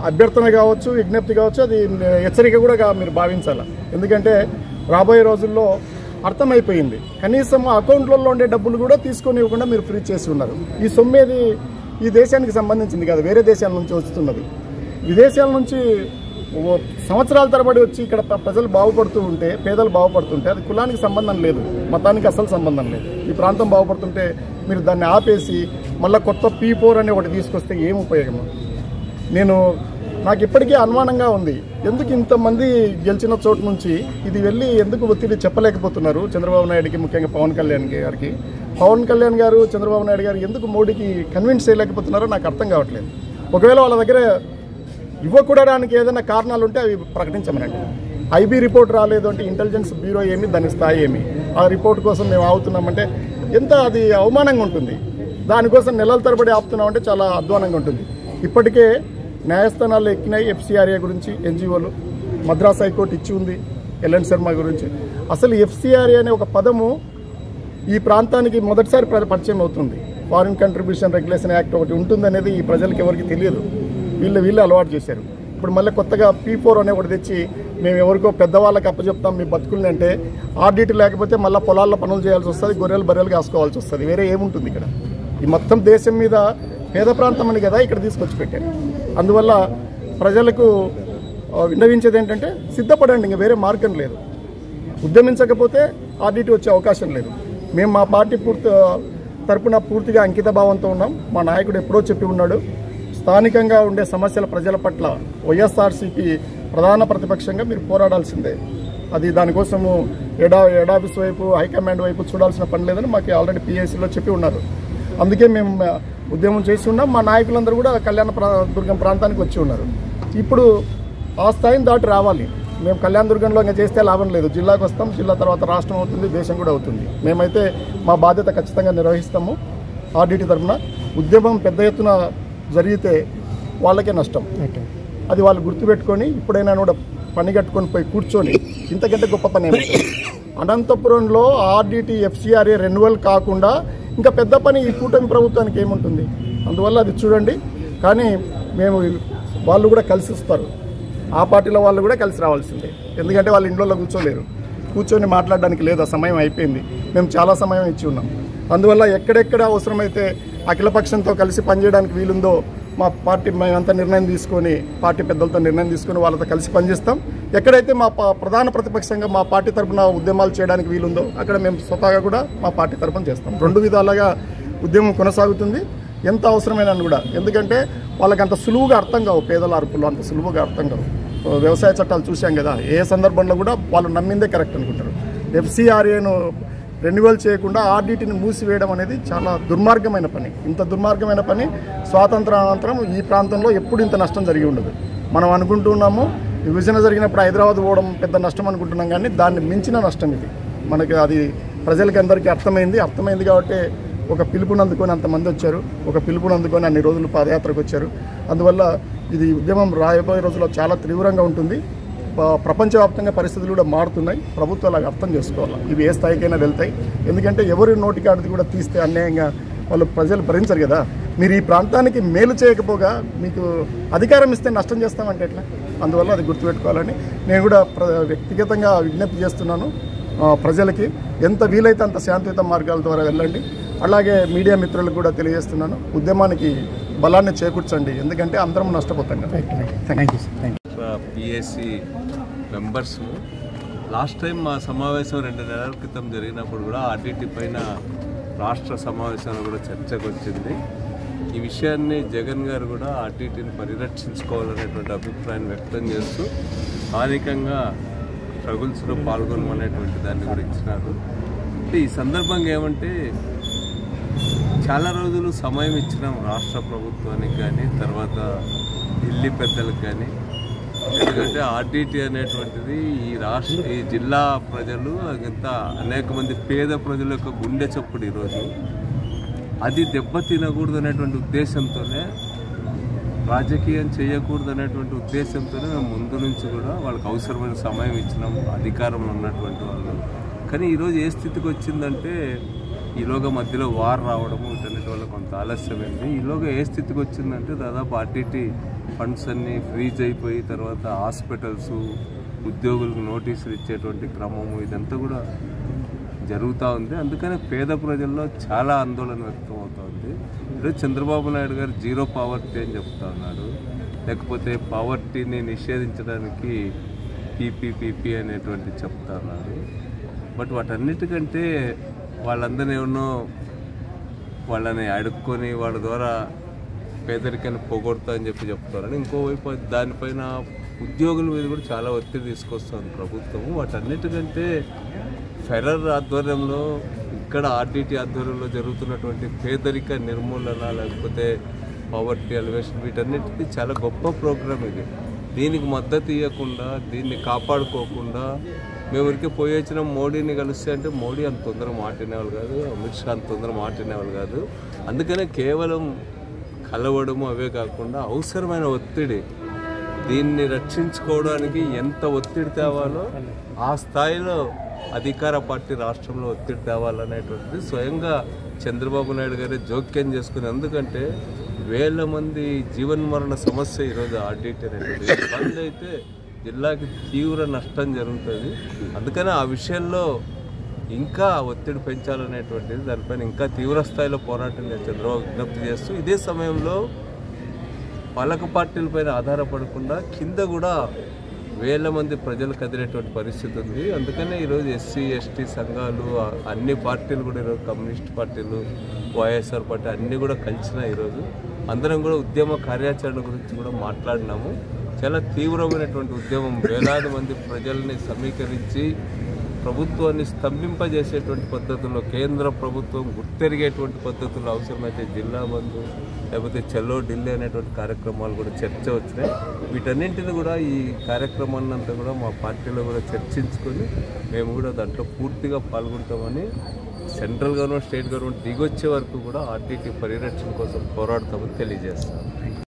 అభ్యర్థన కావచ్చు, విజ్ఞప్తి కావచ్చు, అది హెచ్చరిక కూడా మీరు భావించాలి. ఎందుకంటే రాబోయే రోజుల్లో అర్థమైపోయింది, కనీసం అకౌంట్లలో ఉండే డబ్బులు కూడా తీసుకొని ఇవ్వకుండా మీరు ఫ్రీ చేసి ఉన్నారు. ఈ సొమ్మేది ఈ దేశానికి సంబంధించింది కాదు, వేరే దేశాల నుంచి వస్తున్నది. విదేశాల నుంచి సంవత్సరాల తరబడి వచ్చి ఇక్కడ ప్రజలు బాగుపడుతూ ఉంటే, పేదలు బాగుపడుతుంటే అది కులానికి సంబంధం లేదు, మతానికి అసలు సంబంధం లేదు. ఈ ప్రాంతం బాగుపడుతుంటే మీరు దాన్ని ఆపేసి మళ్ళీ కొత్త P4 అని ఒకటి తీసుకొస్తే ఏం ఉపయోగము? నాకు ఇప్పటికీ అనుమానంగా ఉంది, ఎందుకు ఇంతమంది గెలిచిన చోటు నుంచి ఇది వెళ్ళి ఎందుకు ఒత్తిడి చెప్పలేకపోతున్నారు చంద్రబాబు నాయుడుకి, ముఖ్యంగా పవన్ కళ్యాణ్ గారికి. పవన్ కళ్యాణ్ గారు, చంద్రబాబు నాయుడు గారు ఎందుకు మోడీకి కన్విన్స్ చేయలేకపోతున్నారో నాకు అర్థం కావట్లేదు. ఒకవేళ వాళ్ళ దగ్గర ఇవ్వకూడడానికి ఏదైనా కారణాలు ఉంటే అవి ప్రకటించమనండి. ఐబీ రిపోర్ట్ రాలేదు అంటే ఇంటెలిజెన్స్ బ్యూరో ఏమి, దాని స్థాయి ఏమి? ఆ రిపోర్ట్ కోసం మేము ఆగుతున్నామంటే ఎంత అది అవమానంగా ఉంటుంది. దానికోసం నెలల తరబడి ఆపుతున్నామంటే చాలా అధ్వానంగా ఉంటుంది. ఇప్పటికే న్యాయస్థానాల్లో ఎక్కినాయి ఎఫ్సిఆర్ఏ గురించి ఎన్జిఓలు. మద్రాస్ హైకోర్టు ఇచ్చి ఉంది ఎల్ఎన్ శర్మ గురించి. అసలు ఎఫ్సిఆర్ఏ అనే ఒక పదము ఈ ప్రాంతానికి మొదటిసారి పరిచయం అవుతుంది. ఫారిన్ కంట్రిబ్యూషన్ రెగ్యులేషన్ యాక్ట్ ఒకటి ఉంటుందనేది ఈ ప్రజలకు ఎవరికి తెలియదు, వీళ్ళు అలవాటు చేశారు. ఇప్పుడు మళ్ళీ కొత్తగా P4 అనే ఒకటి తెచ్చి మేము ఎవరికో పెద్దవాళ్ళకి అప్పచెప్తాం మీ బతుకుల్ని అంటే, ఆర్డీటీ లేకపోతే మళ్ళీ పొలాల్లో పనులు చేయాల్సి వస్తుంది, గొర్రెలు బర్రెలు కాసుకోవాల్సి వస్తుంది. వేరే ఏముంటుంది ఇక్కడ? ఈ మొత్తం దేశం మీద పేద ప్రాంతం అని కదా ఇక్కడ తీసుకొచ్చి పెట్టారు. అందువల్ల ప్రజలకు విన్నవించేది ఏంటంటే సిద్ధపడండి, ఇంకా వేరే మార్గం లేదు. ఉద్యమించకపోతే ఆర్డీటీ వచ్చే అవకాశం లేదు. మేము మా పార్టీ తరపున పూర్తిగా అంకిత భావంతో ఉన్నాం. మా నాయకుడు ఎప్పుడో చెప్పి ఉన్నాడు, స్థానికంగా ఉండే సమస్యల ప్రజల పట్ల వైఎస్ఆర్సీపీ ప్రధాన ప్రతిపక్షంగా మీరు పోరాడాల్సిందే. అది దానికోసము ఆఫీస్ వైపు, హైకమాండ్ వైపు చూడాల్సిన పని లేదని మాకు ఆల్రెడీ PICలో చెప్పి ఉన్నారు. అందుకే మేము ఉద్యమం చేసి ఉన్నాం. మా నాయకులందరూ కూడా కళ్యాణదుర్గం ప్రాంతానికి వచ్చి ఉన్నారు. ఇప్పుడు ఆ స్థాయిని దాటి రావాలి. మేము కళ్యాణదుర్గంలో ఇంకా చేస్తే లాభం లేదు. జిల్లాకు వస్తాం, జిల్లా తర్వాత రాష్ట్రం అవుతుంది, దేశం కూడా అవుతుంది. మేమైతే మా బాధ్యత ఖచ్చితంగా నిర్వహిస్తాము. ఆర్డీటీ తరఫున ఉద్యమం పెద్ద ఎత్తున జరిగితే వాళ్ళకే నష్టం. అది వాళ్ళు గుర్తుపెట్టుకొని ఇప్పుడైనా కూడా పని కట్టుకొని పోయి కూర్చొని, ఇంతకంటే గొప్ప పని ఏమి? అనంతపురంలో ఆర్డీటీ ఎఫ్సిఆర్ఏ రెన్యువల్ కాకుండా ఇంకా పెద్ద పని ఈ కూటమి ప్రభుత్వానికి ఏముంటుంది? అందువల్ల అది చూడండి. కానీ మేము వాళ్ళు కూడా కలిసి వస్తారు, ఆ పార్టీలో వాళ్ళు కూడా కలిసి రావాల్సిందే. ఎందుకంటే వాళ్ళు ఇంట్లో కూర్చొని మాట్లాడడానికి లేదు, ఆ సమయం అయిపోయింది. మేము చాలా సమయం ఇచ్చి ఉన్నాం. అందువల్ల ఎక్కడెక్కడ అవసరమైతే అఖిలపక్షంతో కలిసి పనిచేయడానికి వీలుందో మా పార్టీ మేమంతా నిర్ణయం తీసుకొని పార్టీ పెద్దలతో నిర్ణయం తీసుకొని వాళ్ళతో కలిసి పనిచేస్తాం. ఎక్కడైతే మా ప్రధాన ప్రతిపక్షంగా మా పార్టీ తరఫున ఉద్యమాలు చేయడానికి వీలుందో అక్కడ మేము స్వతహాగా కూడా మా పార్టీ తరఫున చేస్తాం. 2 విధాలుగా ఉద్యమం కొనసాగుతుంది, ఎంత అవసరమైన కూడా. ఎందుకంటే వాళ్ళకి అంత సులువుగా అర్థం కావు, పేదల అరుపులు అంత సులువుగా అర్థం కావు. వ్యవసాయ చట్టాలు చూసాం కదా, ఏ సందర్భంలో కూడా వాళ్ళు నమ్మిందే కరెక్ట్ అనుకుంటారు. FCRAను రెన్యువల్ చేయకుండా RDTని మూసివేయడం అనేది చాలా దుర్మార్గమైన పని. ఇంత దుర్మార్గమైన పని స్వాతంత్రానంతరం ఈ ప్రాంతంలో ఎప్పుడు ఇంత నష్టం జరిగి ఉండదు. మనం అనుకుంటున్నాము విభజన జరిగినప్పుడు హైదరాబాద్ పోవడం పెద్ద నష్టం అనుకుంటున్నాం, కానీ దాన్ని మించిన నష్టం ఇది. మనకి అది ప్రజలకి అందరికీ అర్థమైంది కాబట్టి ఒక పిలుపునందుకొని అంతమంది వచ్చారు, ఒక పిలుపునందుకొని అన్ని రోజులు పాదయాత్రకు వచ్చారు. అందువల్ల ఇది ఉద్యమం రాబోయే రోజుల్లో చాలా తీవ్రంగా ఉంటుంది. ప్రపంచవ్యాప్తంగా పరిస్థితులు కూడా మారుతున్నాయి. ప్రభుత్వాలు అలా అర్థం చేసుకోవాలి, ఇవి ఏ స్థాయికైనా వెళ్తాయి. ఎందుకంటే ఎవరి నోటికాడిది కూడా తీస్తే అన్యాయంగా వాళ్ళు ప్రజలు భరించరు కదా. మీరు ఈ ప్రాంతానికి మేలు చేయకపోగా మీకు అధికారం ఇస్తే నష్టం చేస్తామంటే ఎట్లా? అందువల్ల అది గుర్తుపెట్టుకోవాలని నేను కూడా వ్యక్తిగతంగా విజ్ఞప్తి చేస్తున్నాను. ప్రజలకి ఎంత వీలైతే అంత శాంతియుత మార్గాల ద్వారా వెళ్ళండి. అలాగే మీడియా మిత్రులకు కూడా తెలియజేస్తున్నాను, ఉద్యమానికి బలాన్ని చేకూర్చండి, ఎందుకంటే అందరం నష్టపోతాం కదా. PAC మెంబర్స్ లాస్ట్ టైం మా సమావేశం 2 నెలల క్రితం జరిగినప్పుడు కూడా RDT పైన రాష్ట్ర సమావేశంలో కూడా చర్చకు వచ్చింది. ఈ విషయాన్ని జగన్ గారు కూడా RDTని పరిరక్షించుకోవాలనేటువంటి అభిప్రాయం వ్యక్తం చేస్తూ స్థానికంగా స్ట్రగుల్స్లో పాల్గొనమనేటువంటి దాన్ని కూడా ఇచ్చినారు. ఈ సందర్భంగా ఏమంటే చాలా రోజులు సమయం ఇచ్చినాం రాష్ట్ర ప్రభుత్వానికి కానీ తర్వాత ఢిల్లీ పెద్దలకు కానీ. ఎందుకంటే RDT అనేటువంటిది ఈ జిల్లా ప్రజలు అంతా అనేక మంది పేద ప్రజల యొక్క గుండె చప్పుడు ఈరోజు. అది దెబ్బతినకూడదు అనేటువంటి ఉద్దేశంతోనే, రాజకీయం చేయకూడదు అనేటువంటి ఉద్దేశంతోనే మేము ముందు నుంచి కూడా వాళ్ళకి అవసరమైన సమయం ఇచ్చినాం, అధికారంలో ఉన్నటువంటి వాళ్ళు. కానీ ఈరోజు ఏ స్థితికి వచ్చిందంటే ఈలోగా మధ్యలో వార్ రావడము వీటన్నిటి వల్ల కొంత ఆలస్యమైంది. ఈలోగా ఏ స్థితికి వచ్చిందంటే దాదాపు RDT ఫండ్స్ అన్నీ ఫ్రీజ్ అయిపోయి తర్వాత హాస్పిటల్స్ ఉద్యోగులకు నోటీసులు ఇచ్చేటువంటి క్రమము ఇదంతా కూడా జరుగుతూ ఉంది. అందుకనే పేద ప్రజల్లో చాలా ఆందోళన వ్యక్తం అవుతుంది. ఈరోజు చంద్రబాబు నాయుడు గారు 0 పావర్టీ అని చెప్తా ఉన్నాడు, లేకపోతే పావర్టీని నిషేధించడానికి PPP అనేటువంటి చెప్తా ఉన్నారు. బట్ వాటన్నిటికంటే వాళ్ళందరినీ ఏమో వాళ్ళని అడుక్కొని వాళ్ళ ద్వారా పేదరికాన్ని పోగొడతా అని చెప్తారని, ఇంకోవైపు దానిపైన ఉద్యోగుల మీద కూడా చాలా ఒత్తిడి తీసుకొస్తుంది ప్రభుత్వం. వాటన్నిటికంటే ఫెడరల్ ఆధ్వర్యంలో ఇక్కడ RDT ఆధ్వర్యంలో జరుగుతున్నటువంటి పేదరిక నిర్మూలన లేకపోతే పావర్టీ ఎలివేషన్ వీటన్నిటికీ చాలా గొప్ప ప్రోగ్రామ్ ఇది. దీనికి మద్దతు ఇవ్వకుండా దీన్ని కాపాడుకోకుండా మేము ఊరికే పోయి వచ్చిన మోడీని కలిస్తే అంటే మోడీ అంత తొందరగా మాట్లాడేవాళ్ళు కాదు, అమిత్ షా అంత తొందరగా మాట్లాడేవాళ్ళు కాదు. అందుకనే కేవలం కలవడము అవే కాకుండా అవసరమైన ఒత్తిడి, దీన్ని రక్షించుకోవడానికి ఎంత ఒత్తిడి తేవాలో ఆ స్థాయిలో అధికార పార్టీ రాష్ట్రంలో ఒత్తిడి తేవాలనేటువంటిది స్వయంగా చంద్రబాబు నాయుడు గారే జోక్యం చేసుకుని. ఎందుకంటే వేల మంది జీవన్మరణ సమస్య ఈరోజు RDT అనేటువంటి బంద్ అయితే జిల్లాకి తీవ్ర నష్టం జరుగుతుంది. అందుకని ఆ విషయంలో ఇంకా ఒత్తిడి పెంచాలనేటువంటిది దానిపైన ఇంకా తీవ్ర స్థాయిలో పోరాటం చంద్రబాబు విజ్ఞప్తి చేస్తూ, ఇదే సమయంలో పాలక పార్టీలపైన ఆధారపడకుండా కింద కూడా వేల మంది ప్రజలు కదిలేటువంటి పరిస్థితి ఉంది. అందుకనే ఈరోజు SC ST సంఘాలు అన్ని పార్టీలు కూడా ఈరోజు కమ్యూనిస్ట్ పార్టీలు YSR పార్టీ అన్నీ కూడా కలిసినాయి. ఈరోజు అందరం కూడా ఉద్యమ కార్యాచరణ గురించి కూడా మాట్లాడినాము. చాలా తీవ్రమైనటువంటి ఉద్యమం, వేలాది మంది ప్రజల్ని సమీకరించి ప్రభుత్వాన్ని స్తంభింపజేసేటువంటి పద్ధతుల్లో కేంద్ర ప్రభుత్వం గుర్తెరిగేటువంటి పద్ధతుల్లో అవసరమైతే జిల్లా బంధు లేకపోతే చలో ఢిల్లీ అనేటువంటి కార్యక్రమాలు కూడా చర్చ వచ్చినాయి. వీటన్నింటిని కూడా ఈ కార్యక్రమాన్ని అంతా కూడా మా పార్టీలో కూడా చర్చించుకొని మేము కూడా దాంట్లో పూర్తిగా పాల్గొంటామని, సెంట్రల్ గవర్నమెంట్ స్టేట్ గవర్నమెంట్ దిగొచ్చే వరకు కూడా RDT పరిరక్షణ కోసం పోరాడతామని తెలియజేస్తాం.